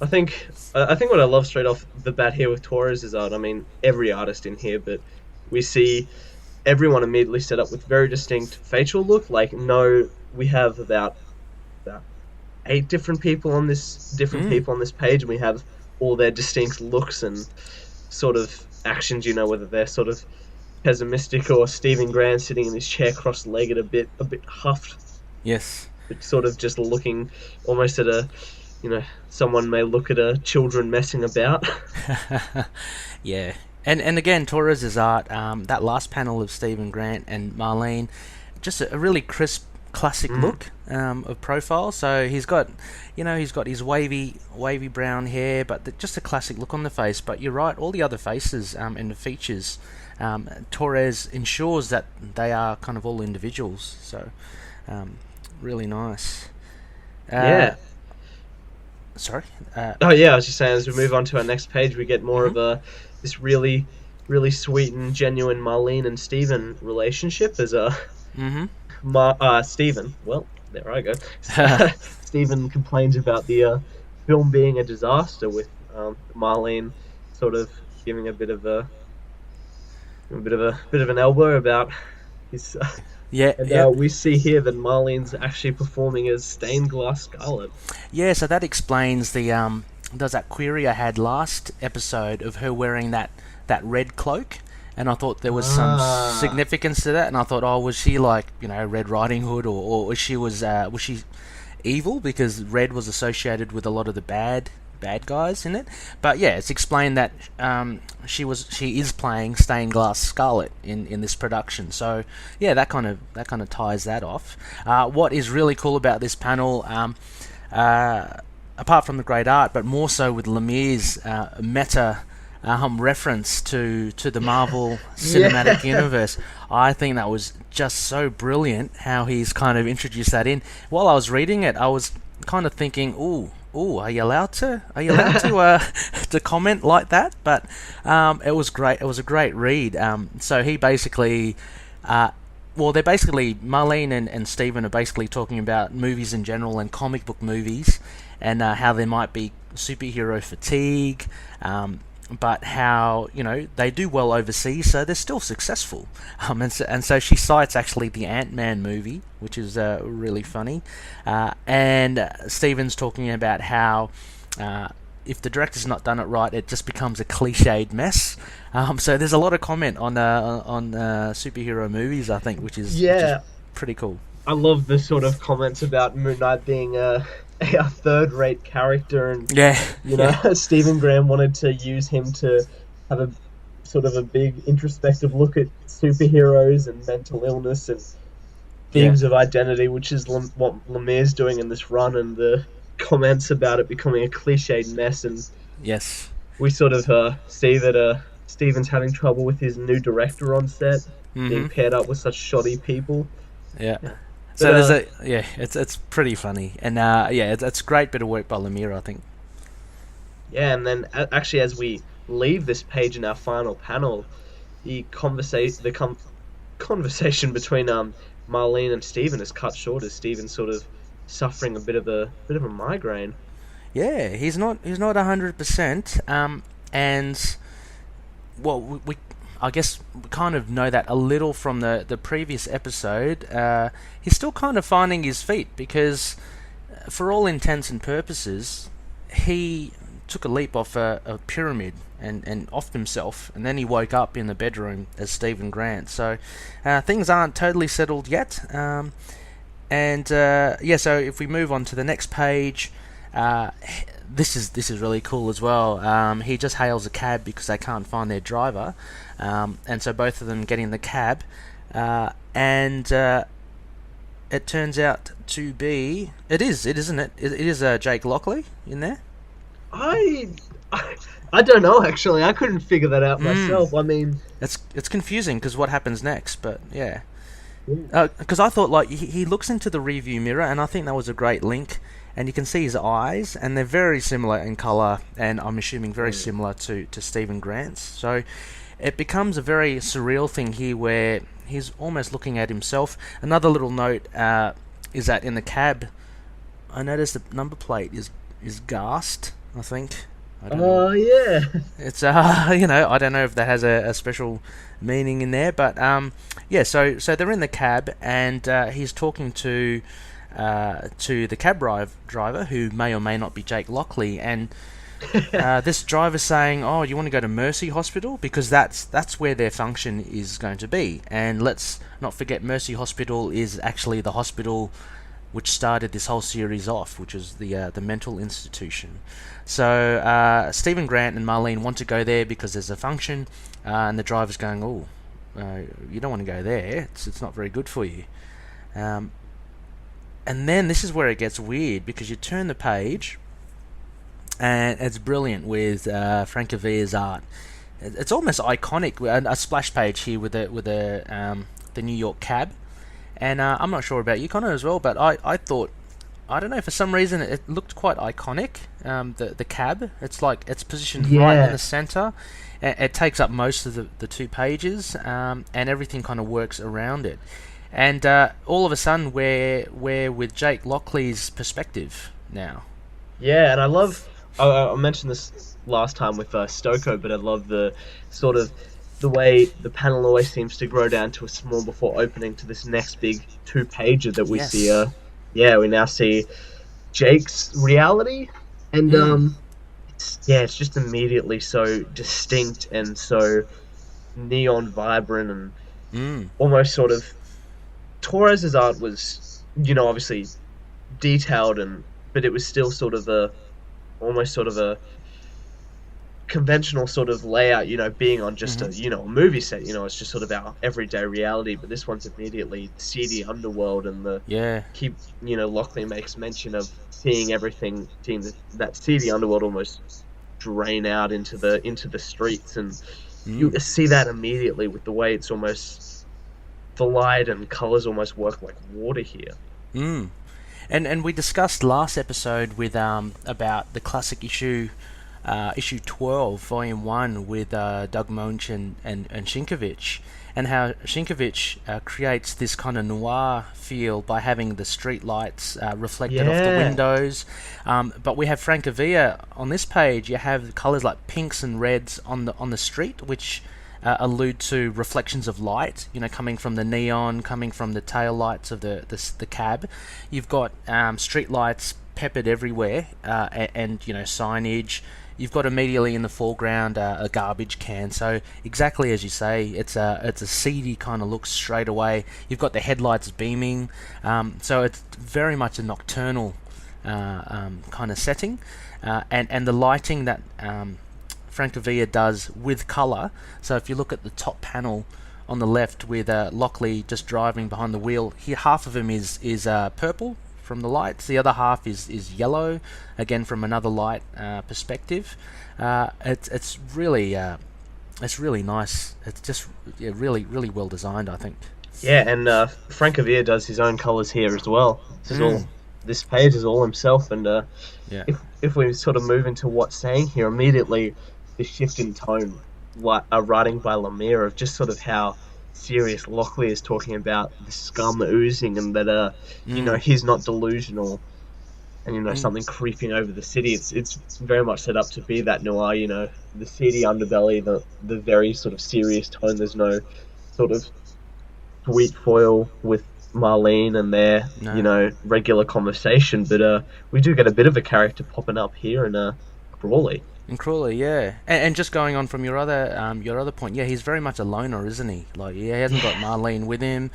I think what I love straight off the bat here with Torres' art, I mean, every artist in here, but we see everyone immediately set up with very distinct facial look. Like, we have about 8 different people on this page, and we have all their distinct looks and sort of actions, whether they're sort of pessimistic or Stephen Grant sitting in his chair cross-legged, a bit huffed. Yes. But sort of just looking almost at someone may look at children messing about. Yeah. And again, Torres' art, that last panel of Stephen Grant and Marlene, just a really crisp, classic look of profile. So he's got his wavy brown hair, but just a classic look on the face. But you're right, all the other faces and the features, Torres ensures that they are kind of all individuals. So really nice. Yeah. Sorry. I was just saying, as we move on to our next page, we get more of this really, really sweet and genuine Marlene and Stephen relationship as Stephen. Well, there I go. Stephen complains about the film being a disaster, with Marlene sort of giving a bit of an elbow about his. We see here that Marlene's actually performing as Stained Glass Scarlet. Yeah, so that explains does that query I had last episode of her wearing that red cloak, and I thought there was some significance to that, and I thought, was she like Red Riding Hood, or was she evil, because red was associated with a lot of the bad guys in it. But yeah, it's explained that she is playing Stained Glass Scarlet in this production. So yeah, that kind of ties that off. What is really cool about this panel, apart from the great art, but more so with Lemire's meta reference to the Marvel Cinematic Universe, I think that was just so brilliant how he's kind of introduced that in. While I was reading it, I was kind of thinking, are you allowed to to comment like that? But it was great. It was a great read. So he basically, they're basically, Marlene and Stephen are basically talking about movies in general and comic book movies, and how there might be superhero fatigue, but how they do well overseas, so they're still successful. And so she cites actually the Ant-Man movie, which is really funny. And Stephen's talking about how if the director's not done it right, it just becomes a cliched mess. So there's a lot of comment on superhero movies, I think, which is pretty cool. I love the sort of comments about Moon Knight being a third-rate character, and Yeah, yeah, Stephen Graham wanted to use him to have a sort of a big introspective look at superheroes and mental illness and yeah, themes of identity, which is what Lemire's doing in this run, and the comments about it becoming a cliched mess. And yes. we sort of see that Stephen's having trouble with his new director on set, being Mm-hmm. paired up with such shoddy people. Yeah. But So there's a yeah, it's pretty funny, and yeah, it's a great bit of work by Lemire, I think. yeah, and then actually, as we leave this page in our final panel, the conversation between Marlene and Stephen is cut short as Stephen's sort of suffering a bit of a migraine. Yeah, he's not 100%. And well, we I guess we kind of know that a little from the previous episode. He's still kind of finding his feet because, for all intents and purposes, he took a leap off a pyramid and offed himself, and then he woke up in the bedroom as Stephen Grant. So things aren't totally settled yet. And yeah, so if we move on to the next page, this is really cool as well. He just hails a cab because they can't find their driver, and so both of them get in the cab, and it turns out to be it is Jake Lockley in there. I, I don't know actually. I couldn't figure that out myself. I mean, It's confusing because what happens next, but yeah. yeah. Because I thought like he looks into the review mirror, and I think that was a great link. And you can see his eyes, and they're very similar in colour, and I'm assuming very similar to Stephen Grant's. So it becomes a very surreal thing here, where he's almost looking at himself. Another little note is that in the cab, I noticed the number plate is Gast, I think. I don't know. Oh yeah. It's I don't know if that has a special meaning in there, but yeah. So they're in the cab, and he's talking to the cab driver, who may or may not be Jake Lockley, and this driver's saying, "Oh, you want to go to Mercy Hospital because that's where their function is going to be." And let's not forget, Mercy Hospital is actually the hospital which started this whole series off, which is the mental institution. So Stephen Grant and Marlene want to go there because there's a function, and the driver's going, "Oh, you don't want to go there. It's not very good for you." And then this is where it gets weird, because you turn the page, and it's brilliant with Francavilla's art. It's almost iconic. A splash page here with the New York cab, and I'm not sure about you, Connor, as well, but I thought, I don't know, for some reason it looked quite iconic. The cab, it's like it's positioned right in the center. It takes up most of the 2 pages, and everything kind of works around it. And all of a sudden, we're with Jake Lockley's perspective now. Yeah, and I love. I mentioned this last time with Stokoe, but I love the sort of the way the panel always seems to grow down to a small before opening to this next big 2-pager that we see. Yeah, we now see Jake's reality, and it's just immediately so distinct and so neon vibrant, and almost sort of. Torres's art was, obviously detailed, but it was still sort of almost sort of a conventional sort of layout, being on just a movie set, it's just sort of our everyday reality. But this one's immediately the seedy underworld, and Lockley makes mention of seeing that seedy underworld almost drain out into the streets, and you see that immediately with the way it's almost. The light and colours almost work like water here. And we discussed last episode with about the classic issue 12, Volume 1, with Doug Moench and Sienkiewicz, and how Sienkiewicz creates this kind of noir feel by having the street lights reflected off the windows. But we have Francavilla on this page. You have colours like pinks and reds on the street, which allude to reflections of light, coming from the neon, coming from the tail lights of the cab. You've got street lights peppered everywhere, and signage. you've got immediately in the foreground a garbage can. So exactly as you say, it's a seedy kind of look straight away. You've got the headlights beaming, so it's very much a nocturnal kind of setting, and the lighting that Francavilla does with colour. So if you look at the top panel on the left with Lockley just driving behind the wheel, here half of him is purple from the lights, the other half is yellow, again from another light perspective. It's really nice. It's just really well designed, I think. Yeah, and Francavilla does his own colours here as well. This page is all himself, and if we sort of move into what's saying here, immediately the shift in tone, writing by Lemire, of just sort of how serious Lockley is talking about the scum oozing, and that he's not delusional, and something creeping over the city. It's very much set up to be that noir, the seedy underbelly, the very sort of serious tone. There's no sort of sweet foil with Marlene and their regular conversation, but we do get a bit of a character popping up here in Crawley. In Crawley, yeah, and just going on from your other point, yeah, he's very much a loner, isn't he? Like, he hasn't got Marlene with him.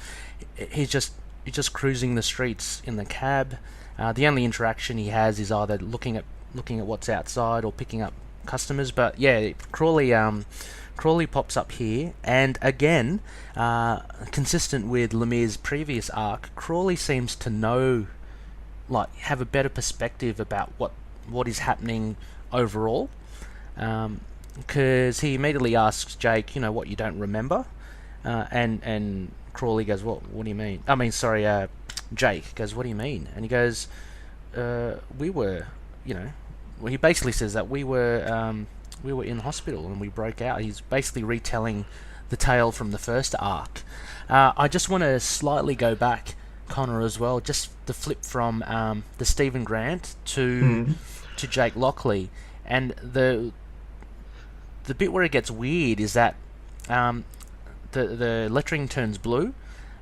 He's just cruising the streets in the cab. The only interaction he has is either looking at what's outside or picking up customers. But yeah, Crawley pops up here, and again, consistent with Lemire's previous arc, Crawley seems to know, have a better perspective about what is happening overall, because he immediately asks Jake, what you don't remember, and Crawley goes, what do you mean? I mean, sorry, Jake goes, what do you mean? And he goes, we were, well, he basically says that we were in hospital and we broke out. He's basically retelling the tale from the first arc. I just want to slightly go back, Connor, as well, just the flip from the Stephen Grant to Jake Lockley, and the bit where it gets weird is that the lettering turns blue,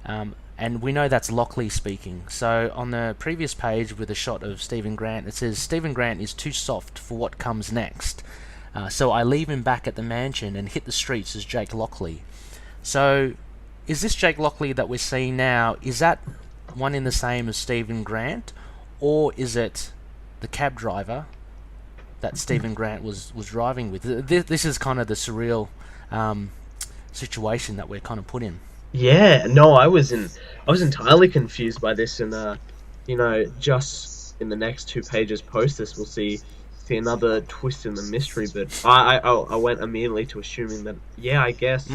and we know that's Lockley speaking. So on the previous page with a shot of Stephen Grant, it says Stephen Grant is too soft for what comes next, so I leave him back at the mansion and hit the streets as Jake Lockley. So is this Jake Lockley that we're seeing now, is that one in the same as Stephen Grant, or is it the cab driver that Stephen Grant was driving with? This is kind of the surreal situation that we're kind of put in. Yeah, no, I was entirely confused by this, and just in the next 2 pages post this, we'll see another twist in the mystery. But I went immediately to assuming that, I guess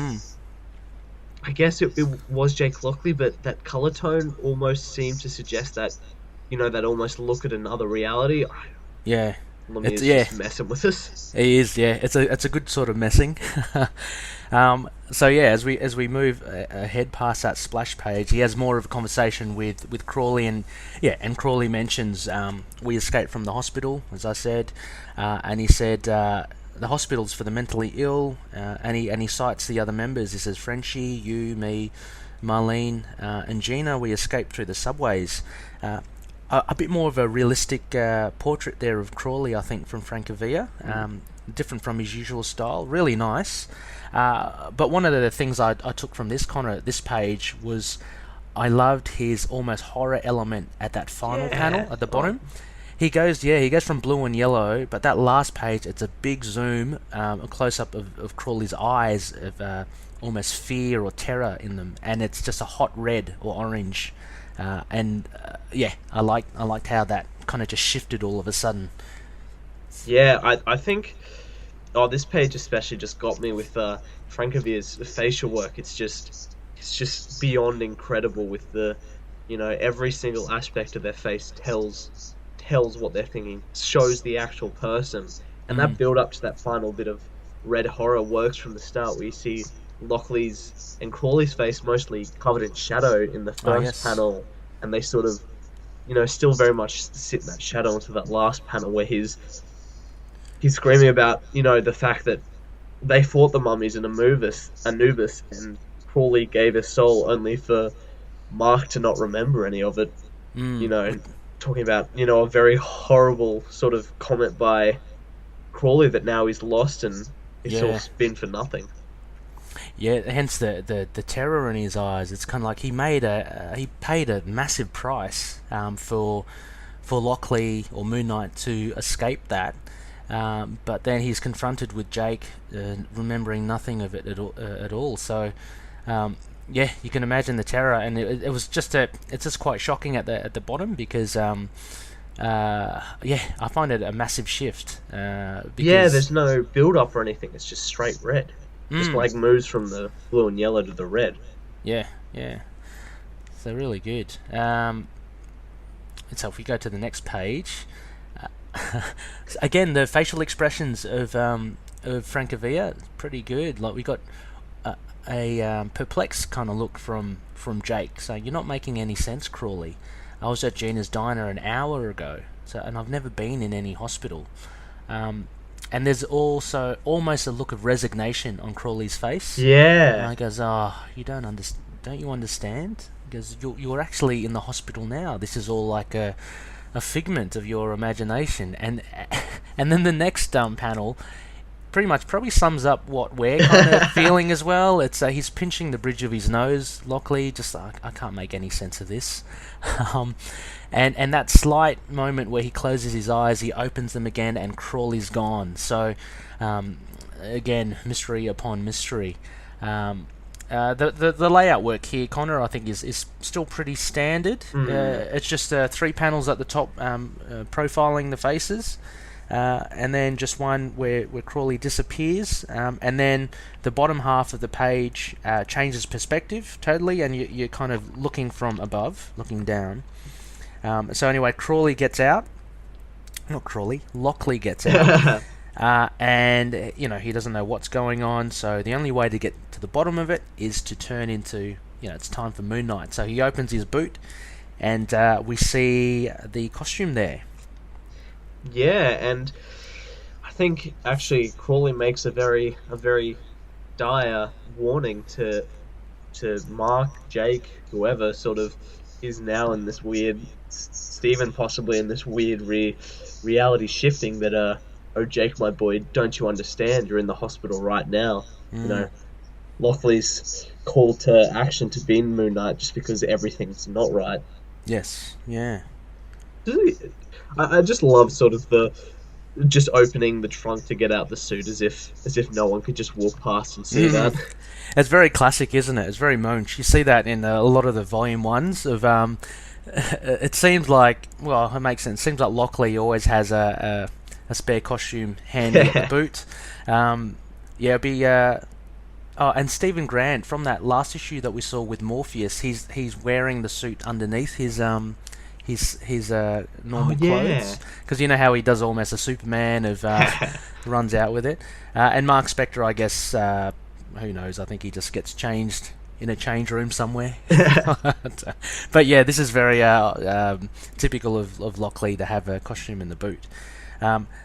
it was Jake Lockley, but that color tone almost seemed to suggest that, that almost look at another reality. Yeah. Lemire's just messing with us. He is, yeah. It's a good sort of messing. So yeah, as we move ahead past that splash page, he has more of a conversation with Crawley, and Crawley mentions we escaped from the hospital, as I said, and he said the hospital's for the mentally ill, and he cites the other members. He says Frenchie, you, me, Marlene, and Gina. We escaped through the subways. A bit more of a realistic portrait there of Crawley, I think, from Francavilla. Different from his usual style. Really nice. But one of the things I took from this page was I loved his almost horror element at that final panel at the bottom. He goes from blue and yellow, but that last page, it's a big zoom, a close-up of Crawley's eyes, of almost fear or terror in them, and it's just a hot red or orange. I liked how that kind of just shifted all of a sudden. Yeah, I think this page especially just got me with Francavilla's facial work. It's just beyond incredible with the, every single aspect of their face tells what they're thinking, shows the actual person, and that build up to that final bit of red horror works from the start, where you see Lockley's and Crawley's face mostly covered in shadow in the first panel, and they sort of, still very much sit in that shadow until that last panel where he's screaming about, the fact that they fought the mummies in Anubis, and Crawley gave his soul only for Mark to not remember any of it. Talking about, a very horrible sort of comment by Crawley that now he's lost and it's all Yeah. been for nothing. Yeah, hence the terror in his eyes. It's kind of like he paid a massive price for Lockley or Moon Knight to escape that, but then he's confronted with Jake, remembering nothing of it at all. So, yeah, you can imagine the terror, and it was just it's just quite shocking at the bottom because yeah, I find it a massive shift Yeah, because there's no build up or anything. It's just straight red. Just like moves from the blue and yellow to the red. yeah, yeah. So really good. So if we go to the next page, again the facial expressions of Francavilla, pretty good. Like we got a perplexed kind of look from Jake, saying, "You're not making any sense, Crawley. I was at Gina's diner an hour ago, and I've never been in any hospital." And there's also almost a look of resignation on Crawley's face. Yeah. And I goes, "Oh, you don't understand? Don't you understand? Because you're actually in the hospital now. This is all like a figment of your imagination." And then the next panel pretty much probably sums up what we're kind of feeling as well. It's he's pinching the bridge of his nose, Lockley, just like, I can't make any sense of this. And that slight moment where he closes his eyes, he opens them again, and Crawley's gone. So, again, mystery upon mystery. The layout work here, Connor, I think is still pretty standard. It's just 3 panels at the top profiling the faces. And then just one where Crawley disappears, and then the bottom half of the page changes perspective totally, and you're kind of looking from above, looking down. So anyway, Crawley gets out. Not Crawley, Lockley gets out. And, he doesn't know what's going on, so the only way to get to the bottom of it is to turn into, it's time for Moon Knight. So he opens his boot, and we see the costume there. Yeah, and I think actually Crawley makes a very dire warning to Mark, Jake, whoever sort of is now in this weird, Stephen possibly in this weird reality shifting that oh Jake, my boy, don't you understand? You're in the hospital right now. Lockley's call to action to be Moon Knight just because everything's not right. Yes, yeah. I just love sort of just opening the trunk to get out the suit as if no one could just walk past and see that. It's very classic, isn't it? It's very Munch. You see that in a lot of the volume ones of. It seems like, well, it makes sense. It seems like Lockley always has a spare costume handy at the boot. And Stephen Grant from that last issue that we saw with Morpheus, he's wearing the suit underneath his normal clothes, because you know how he does almost a Superman of runs out with it. And Mark Spector, I guess, who knows? I think he just gets changed in a change room somewhere. But yeah, this is very typical of Lockley to have a costume in the boot.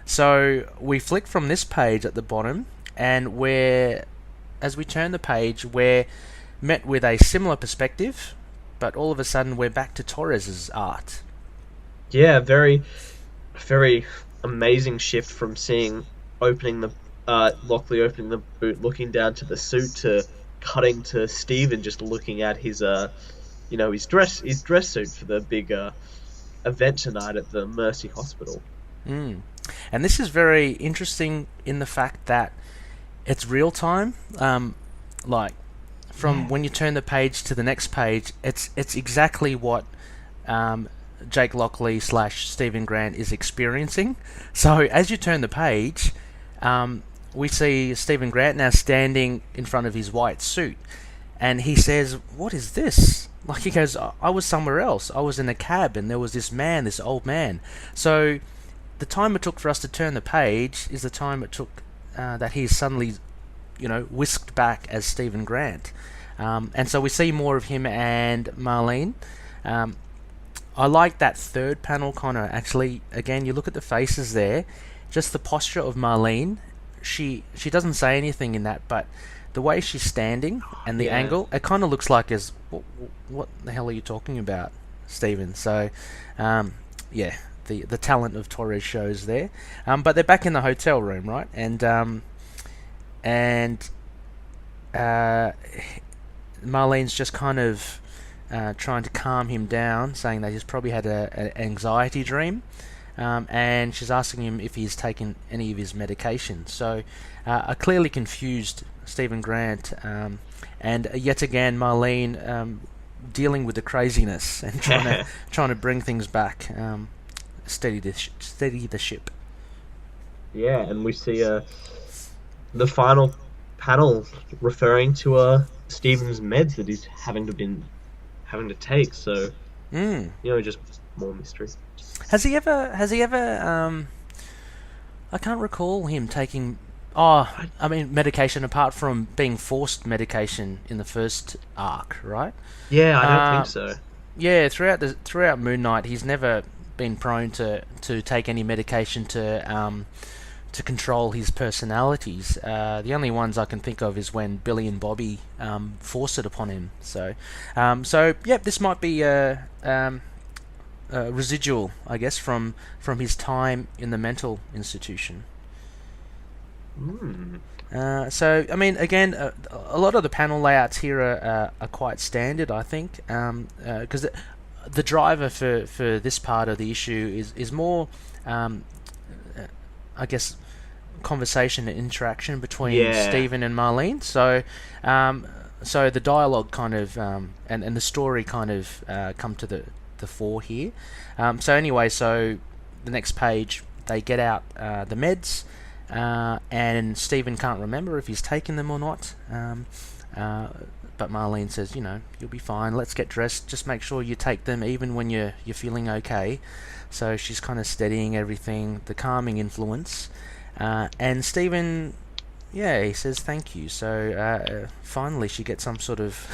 So we flick from this page at the bottom, and as we turn the page, we're met with a similar perspective, but all of a sudden we're back to Torres's art. Yeah, very amazing shift from seeing Lockley opening the boot, looking down to the suit, to cutting to Stephen just looking at his his dress suit for the big event tonight at the Mercy Hospital. And this is very interesting in the fact that it's real time. When you turn the page to the next page, it's exactly what Jake Lockley / Stephen Grant is experiencing. So as you turn the page, we see Stephen Grant now standing in front of his white suit, and he says, "What is this?" Like, he goes, "I was somewhere else. I was in a cab, and there was this old man." So the time it took for us to turn the page is the time it took that he's suddenly, whisked back as Stephen Grant. And so we see more of him and Marlene. I like that third panel, Connor. Actually, again, you look at the faces there, just the posture of Marlene. She doesn't say anything in that, but the way she's standing and the angle, it kind of looks like what the hell are you talking about, Stephen? So, the talent of Torres shows there. But they're back in the hotel room, right? And Marlene's just kind of trying to calm him down, saying that he's probably had an anxiety dream, and she's asking him if he's taken any of his medication. So a clearly confused Stephen Grant, and yet again Marlene dealing with the craziness and trying to bring things back, steady the ship. Yeah, and we see the final panel referring to Stephen's meds that he's having to take. So just more mystery. Has he ever? I can't recall him taking. Medication apart from being forced medication in the first arc, right? Yeah, I don't think so. Yeah, throughout Moon Knight, he's never been prone to take any medication to control his personalities. The only ones I can think of is when Billy and Bobby force it upon him. So this might be residual, I guess, from his time in the mental institution. So, I mean, again, a lot of the panel layouts here are quite standard, I think, because the driver for this part of the issue is more, I guess, conversation and interaction between Stephen and Marlene. So the dialogue kind of and the story kind of come to the fore here. So the next page, they get out the meds. And Stephen can't remember if he's taken them or not. But Marlene says, you'll be fine. Let's get dressed. Just make sure you take them even when you're feeling okay. So she's kind of steadying everything, the calming influence. And Stephen, he says thank you. So finally, she gets some sort of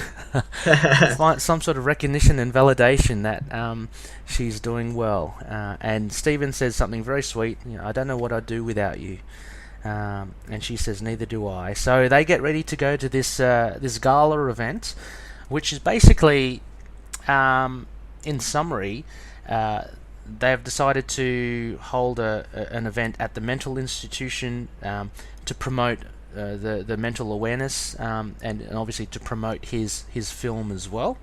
recognition and validation that she's doing well. And Stephen says something very sweet. I don't know what I'd do without you. And she says, neither do I. So they get ready to go to this gala event, which is basically, in summary, they've decided to hold an event at the mental institution to promote the mental awareness and obviously to promote his film as well.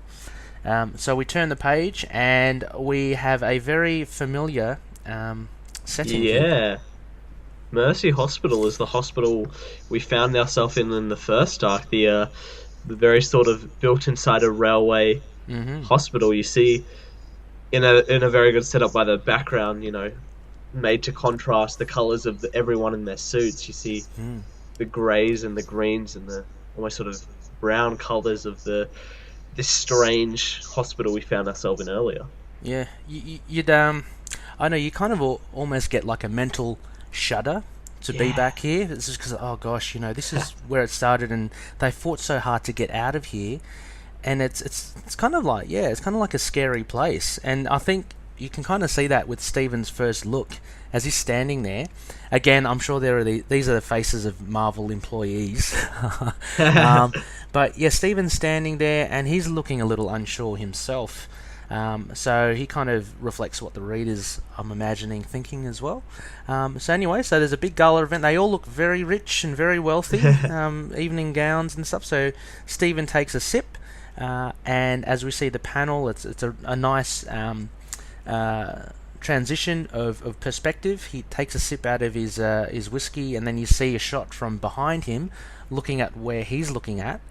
So we turn the page and we have a very familiar setting. Yeah. Mercy Hospital is the hospital we found ourselves in the first arc. The very sort of built inside a railway hospital. You see in a very good setup by the background, made to contrast the colours of everyone in their suits. You see the greys and the greens and the almost sort of brown colours of this strange hospital we found ourselves in earlier. Yeah, you'd I know you kind of almost get like a mental shudder to be back here. It's just because, oh gosh, this is where it started, and they fought so hard to get out of here, and it's kind of like it's kind of like a scary place. And I think you can kind of see that with Stephen's first look as he's standing there. Again, I'm sure these are the faces of Marvel employees. But yeah, Stephen's standing there and he's looking a little unsure himself. So he kind of reflects what the readers, I'm imagining, thinking as well. So there's a big gala event. They all look very rich and very wealthy, evening gowns and stuff. So Stephen takes a sip, and as we see the panel, it's a nice transition of perspective. He takes a sip out of his whiskey, and then you see a shot from behind him, looking at where he's looking at.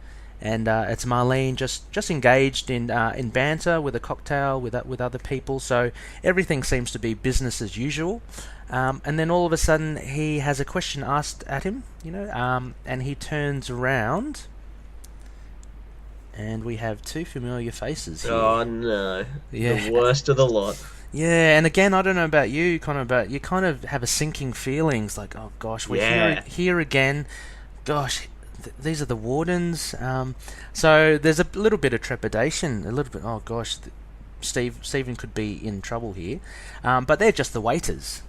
And it's Marlene just engaged in banter with a cocktail with other people. So everything seems to be business as usual. And then all of a sudden he has a question asked at him, and he turns around, and we have two familiar faces here. Oh no! Yeah. The worst of the lot. Yeah, and again, I don't know about you, Connor, but you kind of have a sinking feeling. It's like, oh gosh, we're here again. Gosh. These are the wardens. So there's a little bit of trepidation, a little bit. Oh gosh, Stephen could be in trouble here. But they're just the waiters.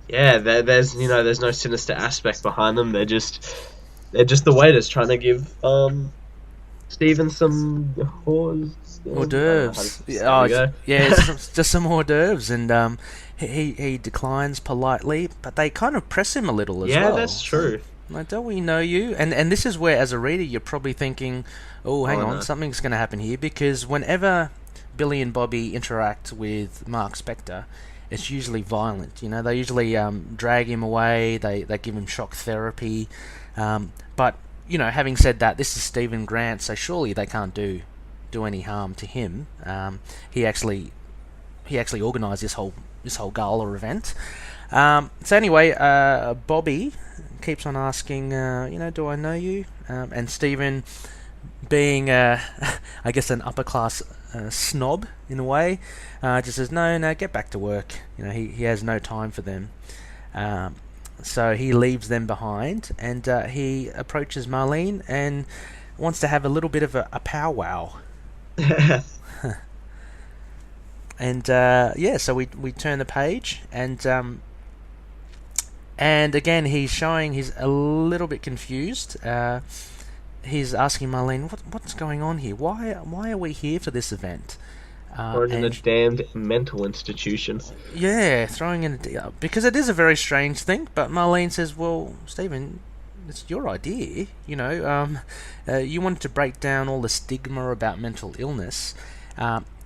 Yeah, there's no sinister aspect behind them. They're just the waiters trying to give Stephen some hors hors d'oeuvres. I don't know how d'oeuvres. to. There we go. Yeah, it's just some hors d'oeuvres, and he declines politely, but they kind of press him a little as Yeah, well. that's true. Like, don't we know you? And this is where, as a reader, you're probably thinking, oh, hang on, No. something's going to happen here, because whenever Billy and Bobby interact with Mark Spector, it's usually violent. You know, they usually drag him away, they give him shock therapy, but, you know, having said that, this is Stephen Grant, so surely they can't do any harm to him. He actually organised this whole gala event. So anyway, Bobby keeps on asking, do I know you? And Stephen, being, I guess, an upper class snob in a way, just says, no, get back to work. You know, he has no time for them. So he leaves them behind, and he approaches Marlene and wants to have a little bit of a powwow. And so we turn the page, and again he's a little bit confused. He's asking Marlene, what's going on here? Why are we here for this event? Or in a damned mental institution. Yeah, throwing in because it is a very strange thing. But Marlene says, "Well, Stephen, it's your idea. You know, you wanted to break down all the stigma about mental illness."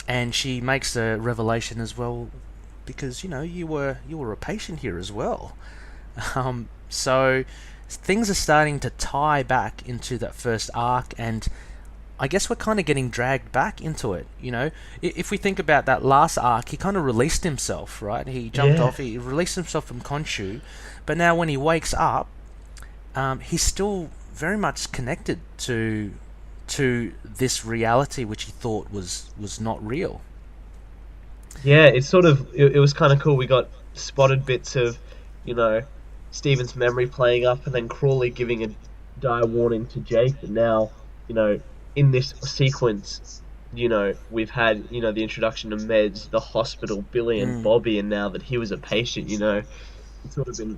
And she makes a revelation as well, because you were a patient here as well. So things are starting to tie back into that first arc, and I guess we're kind of getting dragged back into it. You know, if we think about that last arc, he kind of released himself, right? He jumped off, he released himself from Khonshu, but now when he wakes up, he's still very much connected to this reality which he thought was not real. Yeah, it's sort of it was kind of cool. We got spotted bits of, Stephen's memory playing up, and then Crawley giving a dire warning to Jake. And now, in this sequence, we've had the introduction of Meds, the hospital, Billy and Bobby, and now that he was a patient, it's sort of been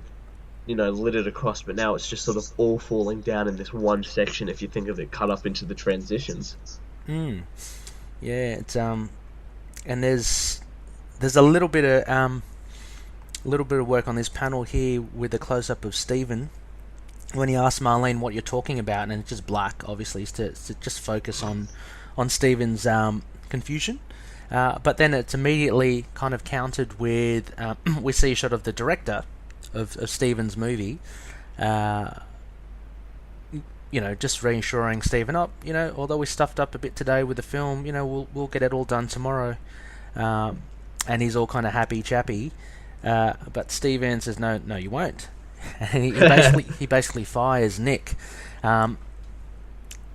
littered across, but now it's just sort of all falling down in this one section if you think of it cut up into the transitions. Yeah, it's and there's a little bit of work on this panel here with the close up of Stephen when he asks Marlene what you're talking about, and it's just black, obviously, to just focus on Stephen's confusion. But then it's immediately kind of countered with we see a shot of the director of Stephen's movie, just reassuring Stephen, although we stuffed up a bit today with the film, we'll get it all done tomorrow, and he's all kind of happy chappy, but Stephen says, no, you won't, and he basically fires Nick,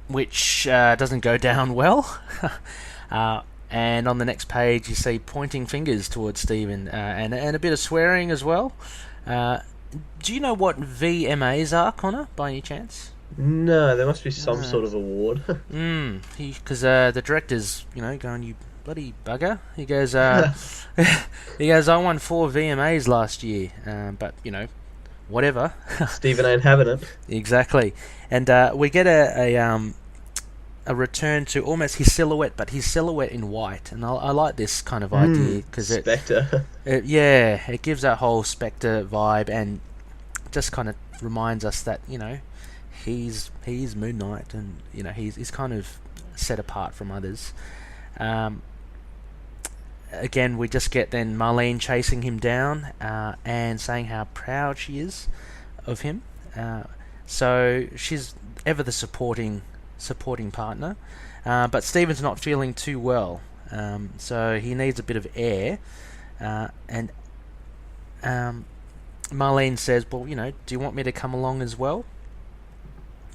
which doesn't go down well. And on the next page, you see pointing fingers towards Stephen, and a bit of swearing as well. Do you know what VMAs are, Connor, by any chance? No, there must be some sort of award. Because the director's, going, you bloody bugger. He goes, I won 4 VMAs last year, but whatever. Stephen ain't having it. Exactly, and we get a return to almost his silhouette, but his silhouette in white, and I like this kind of idea because Spectre. it gives that whole Spectre vibe, and just kind of reminds us that he's Moon Knight, and he's kind of set apart from others. Again, we just get then Marlene chasing him down and saying how proud she is of him. So she's ever the supporting partner, but Stephen's not feeling too well, so he needs a bit of air, and Marlene says, well, do you want me to come along as well,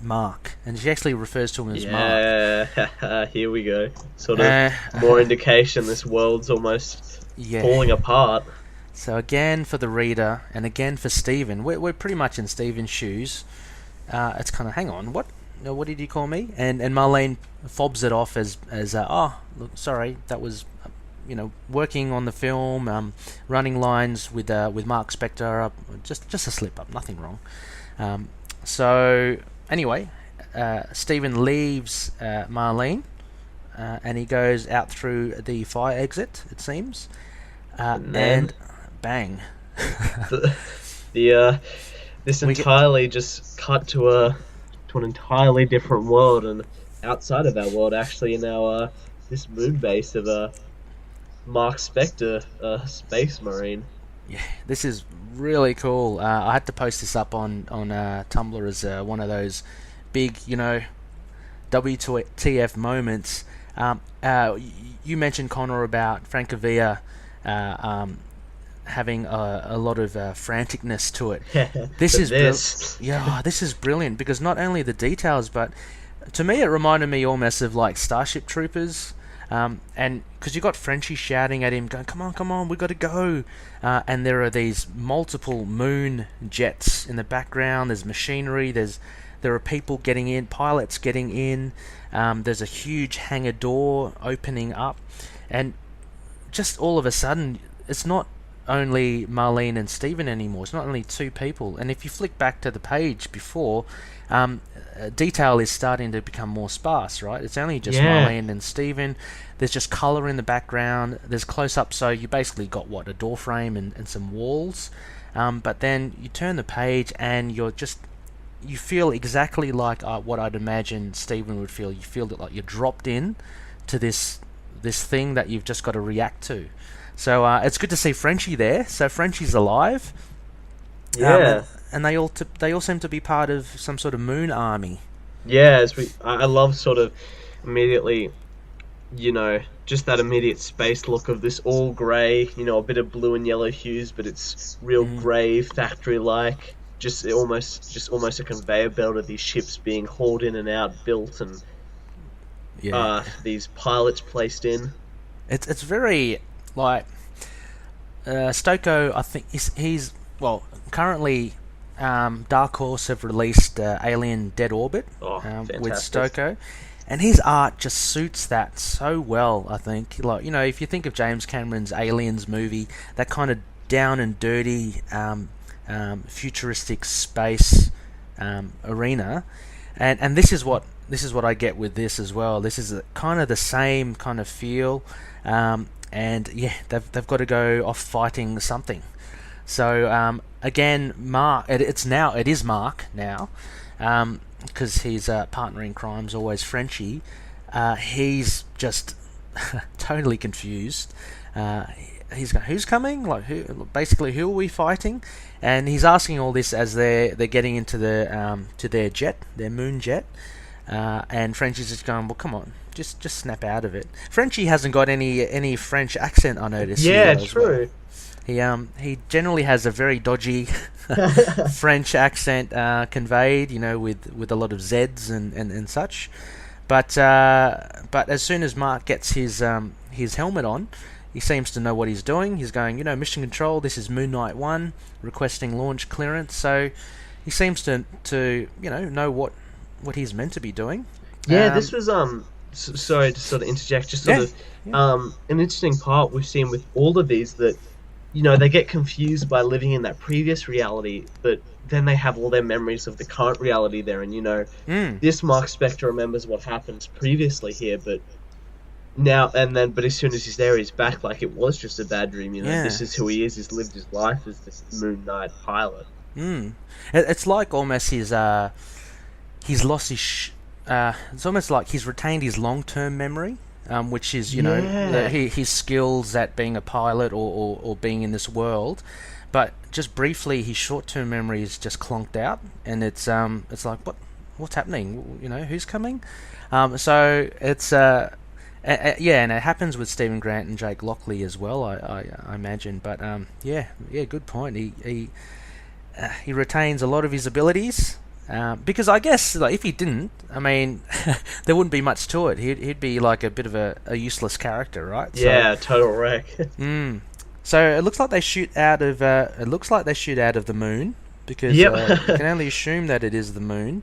Mark? And she actually refers to him as Mark. Yeah, here we go. Sort of more indication this world's almost falling apart. So again, for the reader, and again for Stephen, we're pretty much in Stephen's shoes. It's kind of, hang on, what did you call me? And Marlene fobs it off as look, sorry, that was working on the film, running lines with Mark Spector, just a slip up, nothing wrong. So anyway, Stephen leaves Marlene, and he goes out through the fire exit, it seems, and bang. This entirely just cut to an entirely different world, and outside of our world, actually, in our this moon base of Mark Spector, Space Marine. Yeah, this is really cool. I had to post this up on Tumblr as one of those big, WTF moments. You mentioned, Connor, about Francavilla having a lot of franticness to it. This is brilliant, because not only the details, but to me it reminded me almost of like Starship Troopers. And because you got Frenchie shouting at him, going, come on, we got to go. And there are these multiple moon jets in the background. There's machinery. There are people getting in, pilots getting in. There's a huge hangar door opening up. And just all of a sudden, it's not only Marlene and Stephen anymore. It's not only two people. And if you flick back to the page before, detail is starting to become more sparse, right? It's only just Marlene and Stephen. There's just colour in the background. There's close-up, so you basically got, a door frame and some walls. But then you turn the page and you feel exactly like what I'd imagine Stephen would feel. You feel that like you're dropped in to this thing that you've just got to react to. So it's good to see Frenchie there. So Frenchie's alive. Yeah. And they all seem to be part of some sort of moon army. Yeah, I love sort of immediately, just that immediate space look of this all grey, a bit of blue and yellow hues, but it's real grey, factory-like. Just almost a conveyor belt of these ships being hauled in and out, built, and these pilots placed in. It's very like Stokoe. I think he's currently. Dark Horse have released Alien Dead Orbit with Stokoe, and his art just suits that so well, I think. Like, if you think of James Cameron's Aliens movie, that kind of down and dirty, futuristic space arena, and this is what I get with this as well. This is kind of the same kind of feel, and they've got to go off fighting something. So again, Mark. It is Mark now, because his partner in crime's always Frenchie. He's just totally confused. He's going, who's coming? Like, who are we fighting? And he's asking all this as they're getting into to their jet, their moon jet. And Frenchie's just going, well, come on, just snap out of it. Frenchie hasn't got any French accent, I noticed. Yeah, true. Well. He generally has a very dodgy French accent conveyed, with a lot of Z's and such. But as soon as Mark gets his helmet on, he seems to know what he's doing. He's going, mission control. This is Moon Knight 1, requesting launch clearance. So he seems to know what he's meant to be doing. Yeah, this was sorry to sort of interject. Just sort of an interesting part we've seen with all of these that. They get confused by living in that previous reality, but then they have all their memories of the current reality there, and this Mark Spector remembers what happens previously here, but as soon as he's there, he's back like it was just a bad dream. This is who he is. He's lived his life as this Moon Knight pilot. It's like almost he's lost his. It's almost like he's retained his long-term memory. Which is, his skills at being a pilot or being in this world, but just briefly, his short-term memory is just clonked out, and it's like what's happening? Who's coming? So it's and it happens with Stephen Grant and Jake Lockley as well, I imagine. But good point. He retains a lot of his abilities. Because I guess if he didn't, there wouldn't be much to it. He'd be like a bit of a useless character, right? Total wreck. So it looks like they shoot out of the moon, because you can only assume that it is the moon.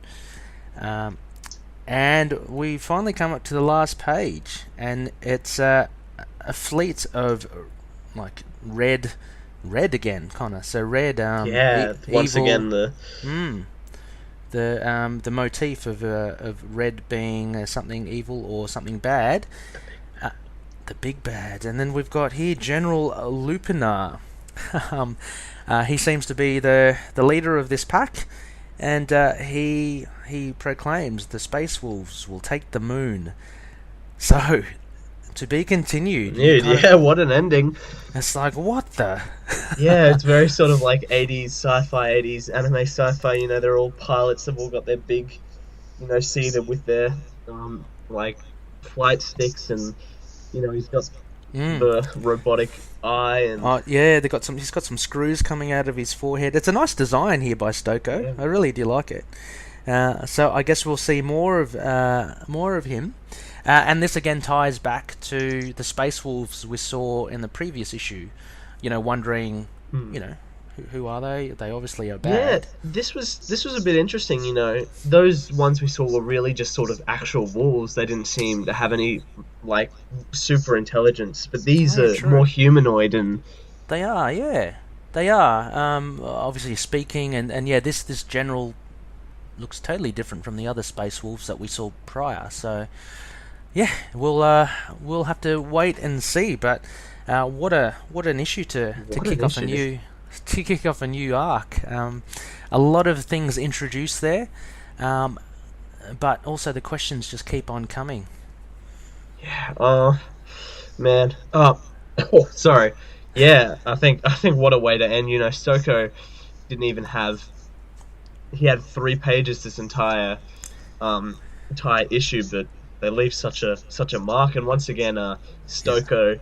And we finally come up to the last page, and it's a fleet of like red again, Connor. So red. Once evil, again the motif of red being something evil or something bad. The big bad. And then we've got here General Lupinar. He seems to be the leader of this pack, and he proclaims the Space Wolves will take the moon. So, to be continued. Dude, yeah, what an ending. It's like, what the? Yeah, it's very sort of like 80s sci-fi, 80s anime sci-fi. You know, they're all pilots. They've all got their big, you know, seated with their like flight sticks, and you know, he's got the robotic eye, and yeah, he's got some screws coming out of his forehead. It's a nice design here by Stokoe. Yeah. I really do like it. So I guess we'll see more of him. And this again ties back to the Space Wolves we saw in the previous issue. You know, wondering, you know, who are they? They obviously are bad. Yeah, this was a bit interesting. You know, those ones we saw were really just sort of actual wolves. They didn't seem to have any like super intelligence, but these are true. more humanoid, and They are, yeah, they are. Obviously speaking, and yeah, this general looks totally different from the other Space Wolves that we saw prior. So. Yeah, we'll have to wait and see, but what an issue to kick off a new arc. A lot of things introduced there, but also the questions just keep on coming. yeah, oh man, oh sorry, yeah, I think what a way to end. You know, Stokoe didn't even have. He had 3 pages this entire issue, but they leave such a mark. And once again, Stokoe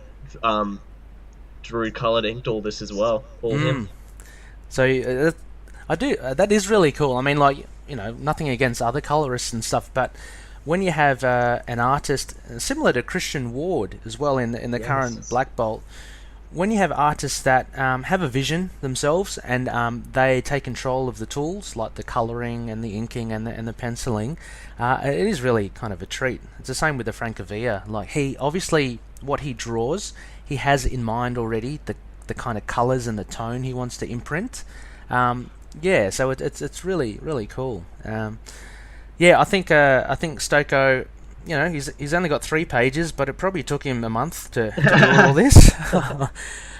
drew coloured inked all this as well. All him. So I do. That is really cool. I mean, like, you know, nothing against other colorists and stuff, but when you have an artist similar to Christian Ward as well in the current Black Bolt, when you have artists that have a vision themselves and they take control of the tools like the colouring and the inking and the penciling, it is really kind of a treat. It's the same with the Francavilla. Like, he obviously, what he draws, he has in mind already the kind of colours and the tone he wants to imprint. Yeah, so it's really really cool. Yeah, I think Stokoe, you know, he's only got 3 pages, but it probably took him a month to do all this.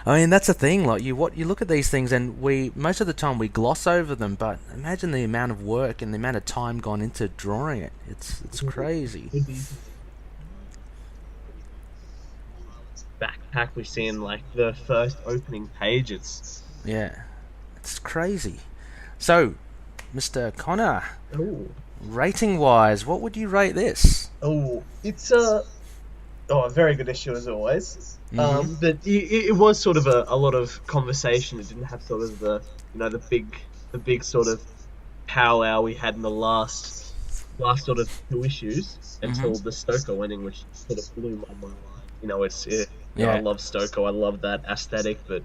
I mean, that's the thing. Like, you look at these things, and most of the time we gloss over them, but imagine the amount of work and the amount of time gone into drawing it. It's crazy. Backpack we see in like the first opening page. Yeah, it's crazy. So, Mr. Connor. Ooh. Rating wise, what would you rate this? Oh, it's a very good issue as always. But it was sort of a lot of conversation. It didn't have sort of the big sort of powwow we had in the last sort of 2 issues until the Stokoe ending, which sort of blew my mind. You know, I love Stokoe. I love that aesthetic, but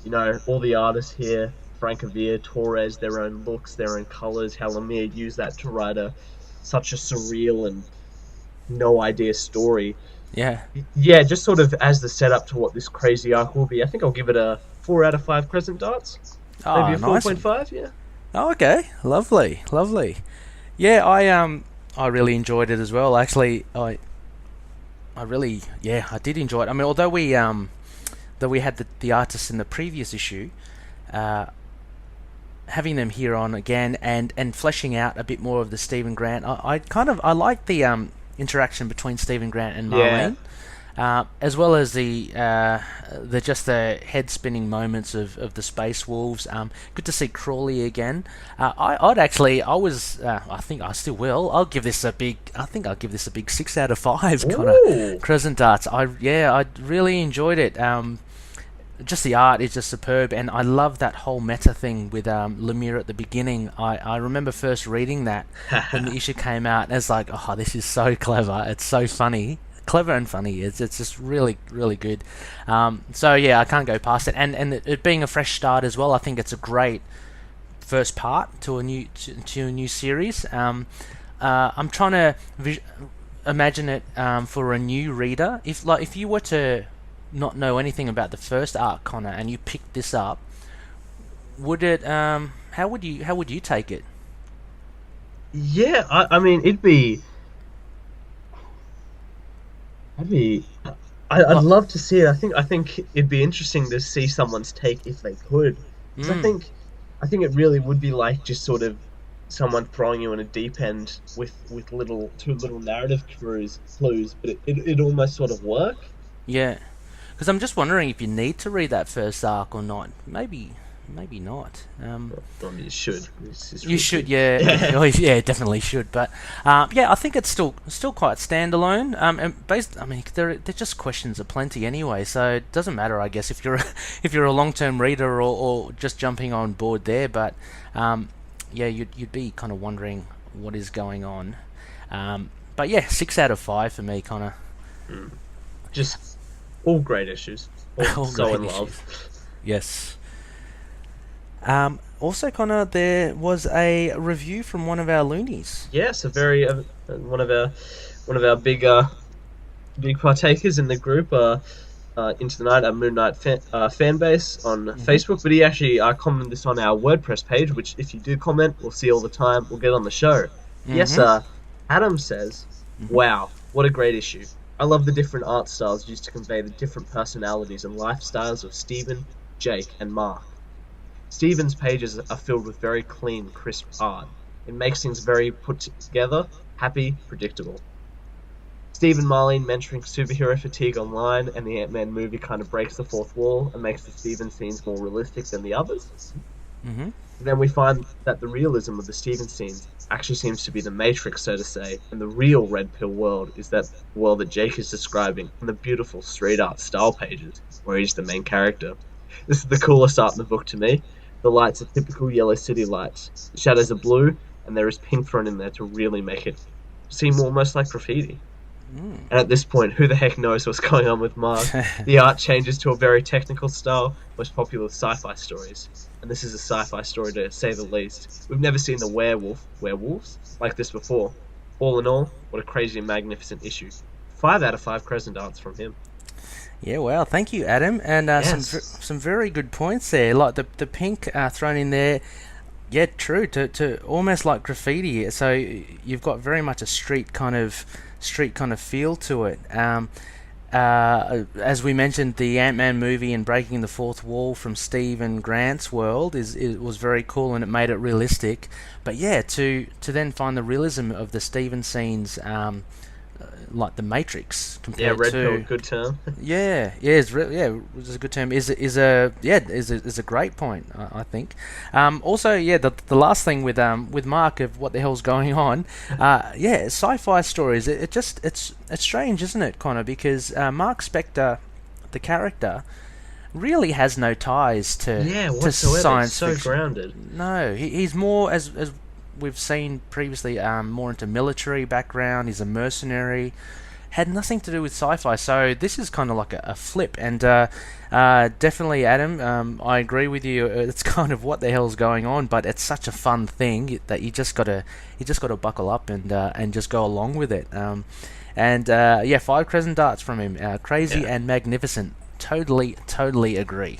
you know, all the artists here. Francavilla, Torres, their own looks, their own colours, how Lemire used that to write such a surreal and no idea story. Yeah. Yeah, just sort of as the setup to what this crazy arc will be. I think I'll give it a 4 out of 5 crescent darts. Maybe a 4.5, yeah. Oh, okay. Lovely. Yeah, I really enjoyed it as well. Actually, I did enjoy it. I mean, although we had the artists in the previous issue, having them here on again and fleshing out a bit more of the Stephen Grant, I like the interaction between Stephen Grant and Marlene, as well as the just head spinning moments of the Space Wolves. Good to see Crawley again. I think I still will. I'll give this a big 6 out of 5. Kind of Crescent Darts. I really enjoyed it. Just the art is just superb, and I love that whole meta thing with Lemire at the beginning. I remember first reading that when the issue came out, and it's like, oh, this is so clever. It's so funny. Clever and funny. It's just really, really good. So yeah, I can't go past it. And it being a fresh start as well, I think it's a great first part to a new series. I'm trying to imagine it for a new reader. If you were to not know anything about the first arc, Connor, and you picked this up, would it how would you take it? Yeah, I mean, I'd be, I'd Like, love to see it. I think it'd be interesting to see someone's take if they could, because I think it really would be like just sort of someone throwing you in a deep end with little two little narrative clues, but it'd almost sort of work. yeah, because I'm just wondering if you need to read that first arc or not. Maybe not. I mean, you should. It's You real should, good. yeah, Yeah. yeah, definitely should. But yeah, I think it's still quite standalone. And based, I mean, they're just questions aplenty anyway, so it doesn't matter, I guess, if you're if you're a long-term reader or just jumping on board there. But yeah, you'd be kind of wondering what is going on. But yeah, 6 out of 5 for me, kind Mm. Just all great issues. All of all so great in issues. love. Yes. Also, Connor, there was a review from one of our loonies. Yes, a very one of our big partakers in the group. Into the Night, a Moon Knight fan base on Hmm. Facebook, but he actually commented this on our WordPress page, which if you do comment, we'll see all the time. We'll get on the show. Yes, Hmm. Adam says, Hmm. "Wow, what a great issue! I love the different art styles used to convey the different personalities and lifestyles of Stephen, Jake, and Mark. Stephen's pages are filled with very clean, crisp art. It makes things very put together, happy, predictable. Steve and Marlene mentoring superhero fatigue online, and the Ant-Man movie kind of breaks the fourth wall and makes the Steven scenes more realistic than the others. Hmm. Then we find that the realism of the Steven scenes actually seems to be the Matrix, so to say, and the real Red Pill world is that world that Jake is describing in the beautiful street art style pages, where he's the main character. This is the coolest art in the book to me. The lights are typical Yellow City lights. The shadows are blue, and there is pink thrown in there to really make it seem almost like graffiti. And at this point, who the heck knows what's going on with Mark? The art changes to a very technical style, most popular with sci-fi stories. And this is a sci-fi story to say the least. We've never seen the werewolves like this before. All in all, what a crazy and magnificent issue. 5 out of 5 crescent arts from him. Yeah, wow. Thank you, Adam, and Yes. some very good points there. Like the pink thrown in there. Yeah, true. To almost like graffiti. So you've got very much a street kind of feel to it. As we mentioned, the Ant-Man movie and breaking the fourth wall from Steve and Grant's world is was very cool and it made it realistic. But yeah, to then find the realism of the Steven scenes, like the Matrix Yeah, compared red pill, to good term. yeah, it's a good term. Is a great point. I think. Also, yeah, the last thing with Mark of what the hell's going on. Yeah, sci-fi stories. It's strange, isn't it, Connor? Because Mark Spector, the character, really has no ties Yeah, to whatsoever. He's science so fiction. grounded. No, he's more as we've seen previously, more into military background. He's a mercenary. Had nothing to do with sci-fi, so this is kind of like a flip. And definitely, Adam, I agree with you. It's kind of what the hell's going on, but it's such a fun thing that you just gotta buckle up and just go along with it. And yeah, 5 crescent darts from him, crazy Yeah. and magnificent. Totally agree.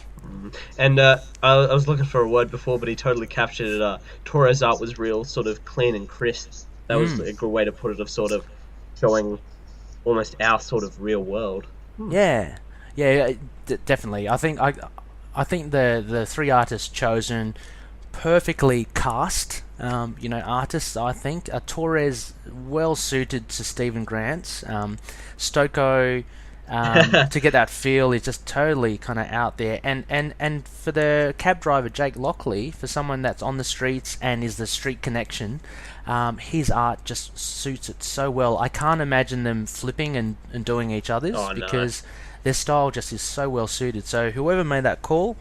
And I was looking for a word before, but he totally captured it. Torres' art was real, sort of clean and crisp. That was Mm. a good way to put it, of sort of showing almost our sort of real world. Yeah, yeah, definitely. I think the three artists chosen perfectly cast. Artists. I think Torres well suited to Stephen Grant's. Stokoe, to get that feel is just totally kind of out there. And for the cab driver Jake Lockley, for someone that's on the streets and is the street connection, his art just suits it so well. I can't imagine them flipping and doing each other's Oh no. because their style just is so well suited. So whoever made that call,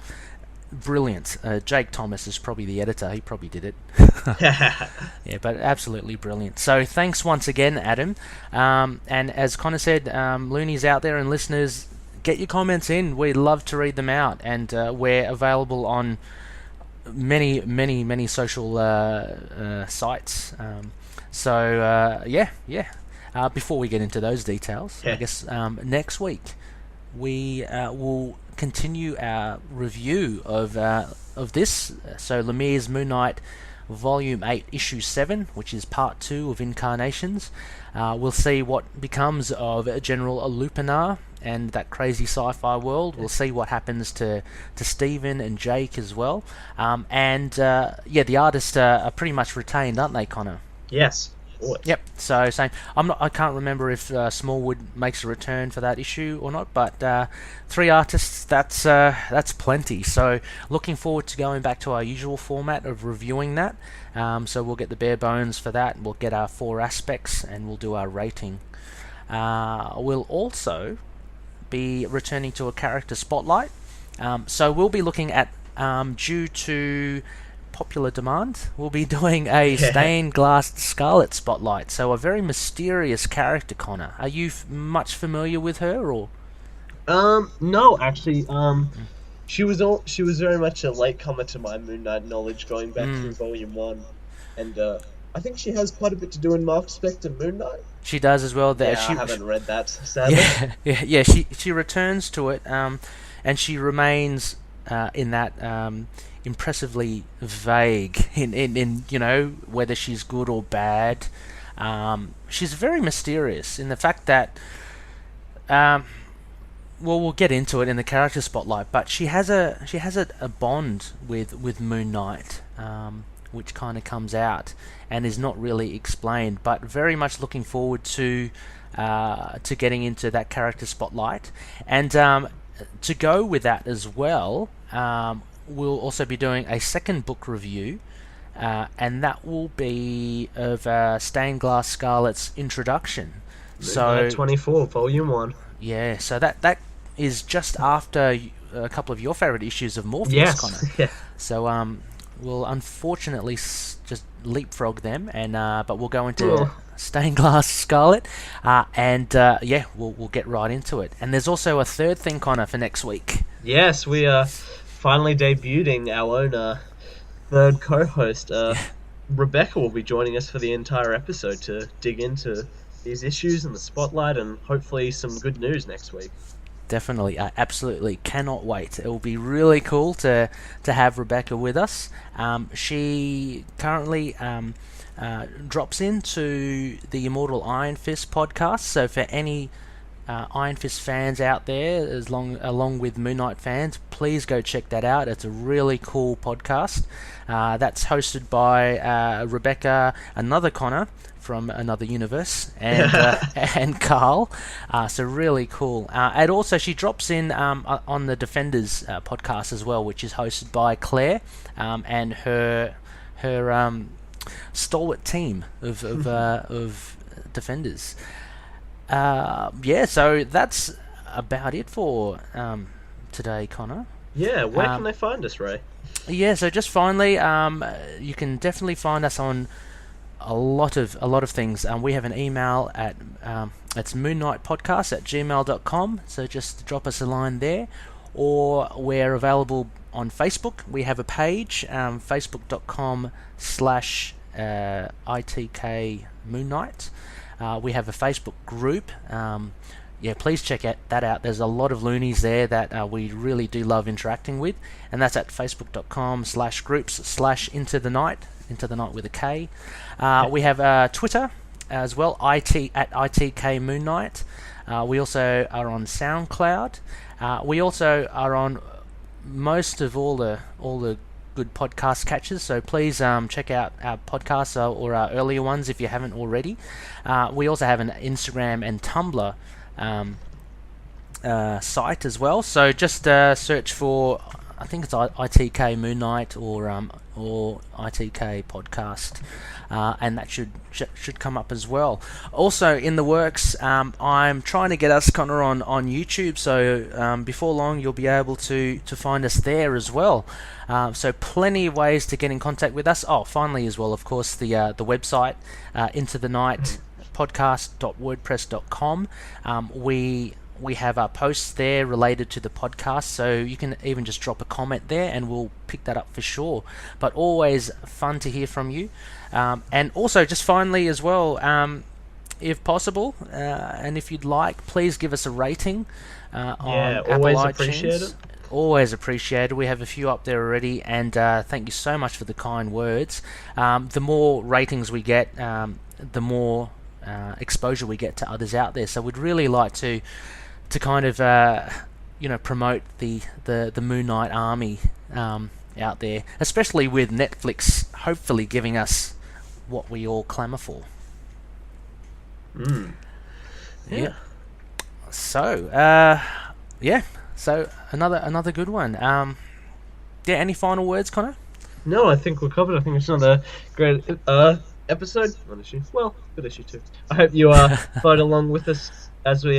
brilliant. Jake Thomas is probably the editor. He probably did it. Yeah, but absolutely brilliant. So thanks once again, Adam. And as Connor said, loonies out there and listeners, get your comments in. We'd love to read them out. And we're available on many social sites. Yeah. Before we get into those details, I Yeah. guess next week we will continue our review of this. So Lemire's Moon Knight Volume 8, Issue 7, which is Part 2 of Incarnations. We'll see what becomes of General Lupinar and that crazy sci-fi world. We'll see what happens to Stephen and Jake as well. The artists are pretty much retained, aren't they, Connor? Yes. Always. Yep. So same. I can't remember if Smallwood makes a return for that issue or not, but 3 artists. That's plenty. So looking forward to going back to our usual format of reviewing that. So we'll get the bare bones for that. We'll get our 4 aspects and we'll do our rating. We'll also be returning to a character spotlight. So we'll be looking at, due to popular demand, we'll be doing a stained glass Scarlet spotlight. So a very mysterious character, Connor. Are you much familiar with her, or? No, actually. She was very much a latecomer to my Moon Knight knowledge, going back through Volume 1, and I think she has quite a bit to do in Mark Spector Moon Knight. She does as well. I haven't read that, sadly. Yeah. She returns to it, and she remains in that impressively vague in whether she's good or bad. She's very mysterious in the fact that we'll get into it in the character spotlight, but she has a bond with Moon Knight, which kind of comes out and is not really explained, but very much looking forward to getting into that character spotlight. And to go with that as well, we'll also be doing a second book review, and that will be of Stained Glass Scarlet's introduction. So 24, Volume 1. Yeah, so that is just after a couple of your favourite issues of Morpheus, Connor. Yeah. So we'll unfortunately just leapfrog them, but we'll go into Stained Glass Scarlet, we'll get right into it. And there's also a third thing, Connor, for next week. Yes, we are finally debuting our own third co-host. Rebecca will be joining us for the entire episode to dig into these issues and the spotlight, and hopefully some good news next week. Definitely, I absolutely cannot wait. It will be really cool to have Rebecca with us. She currently drops into the Immortal Iron Fist podcast, so for any Iron Fist fans out there, along with Moon Knight fans, please go check that out. It's a really cool podcast. That's hosted by Rebecca, another Connor from another universe, and Carl. So really cool. And also she drops in on the Defenders podcast as well, which is hosted by Claire and her stalwart team of Defenders. So that's about it for today, Connor. Yeah, where can they find us, Ray? Yeah, so just finally, you can definitely find us on a lot of things. We have an email at it's moonnightpodcast@gmail.com, so just drop us a line there, or we're available on Facebook. We have a page, facebook.com/ITK Moonnight. We have a Facebook group. Please check that out. There's a lot of loonies there that we really do love interacting with, and that's at facebook.com/groups/into the night with a K. We have Twitter as well, at ITK Moonnight. We also are on SoundCloud. We also are on most of all the good podcast catches, so please check out our podcasts or our earlier ones if you haven't already. We also have an Instagram and Tumblr site as well, so just search for, I think it's ITK Moonnight or ITK Podcast, and that should come up as well. Also in the works, I'm trying to get us, Connor, on YouTube, so before long you'll be able to find us there as well. So plenty of ways to get in contact with us. Oh, finally as well, of course, the website, Into the Night podcast.wordpress.com. We have our posts there related to the podcast, so you can even just drop a comment there and we'll pick that up for sure. But always fun to hear from you. And also, just finally as well, if possible, and if you'd like, please give us a rating on Apple always iTunes. appreciate it. always appreciated. We have a few up there already, and thank you so much for the kind words. The more ratings we get, the more exposure we get to others out there. So we'd really like to kind of promote the Moon Knight army out there, especially with Netflix hopefully giving us what we all clamour for. Yeah. So so another good one. Any final words, Connor? No, I think we're covered. I think it's another great episode. Not issue. Well, good issue too. I hope you followed along with us as we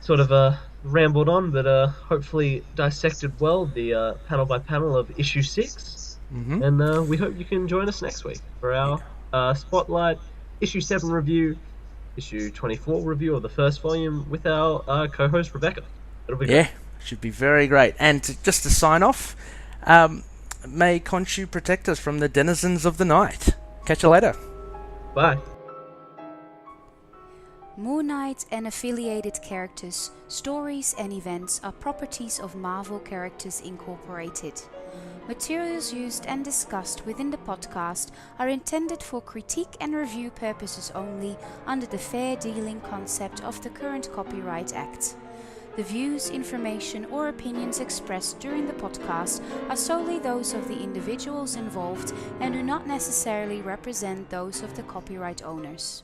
sort of rambled on, but hopefully dissected well the panel by panel of issue 6. And we hope you can join us next week for our Spotlight issue 7 review, issue 24 review of the first volume with our co-host Rebecca. It'll be good. Should be very great. And just to sign off, may Khonshu protect us from the denizens of the night. Catch you later. Bye. Moon Knight and affiliated characters, stories and events are properties of Marvel Characters Incorporated. Materials used and discussed within the podcast are intended for critique and review purposes only under the fair dealing concept of the current Copyright Act. The views, information or opinions expressed during the podcast are solely those of the individuals involved and do not necessarily represent those of the copyright owners.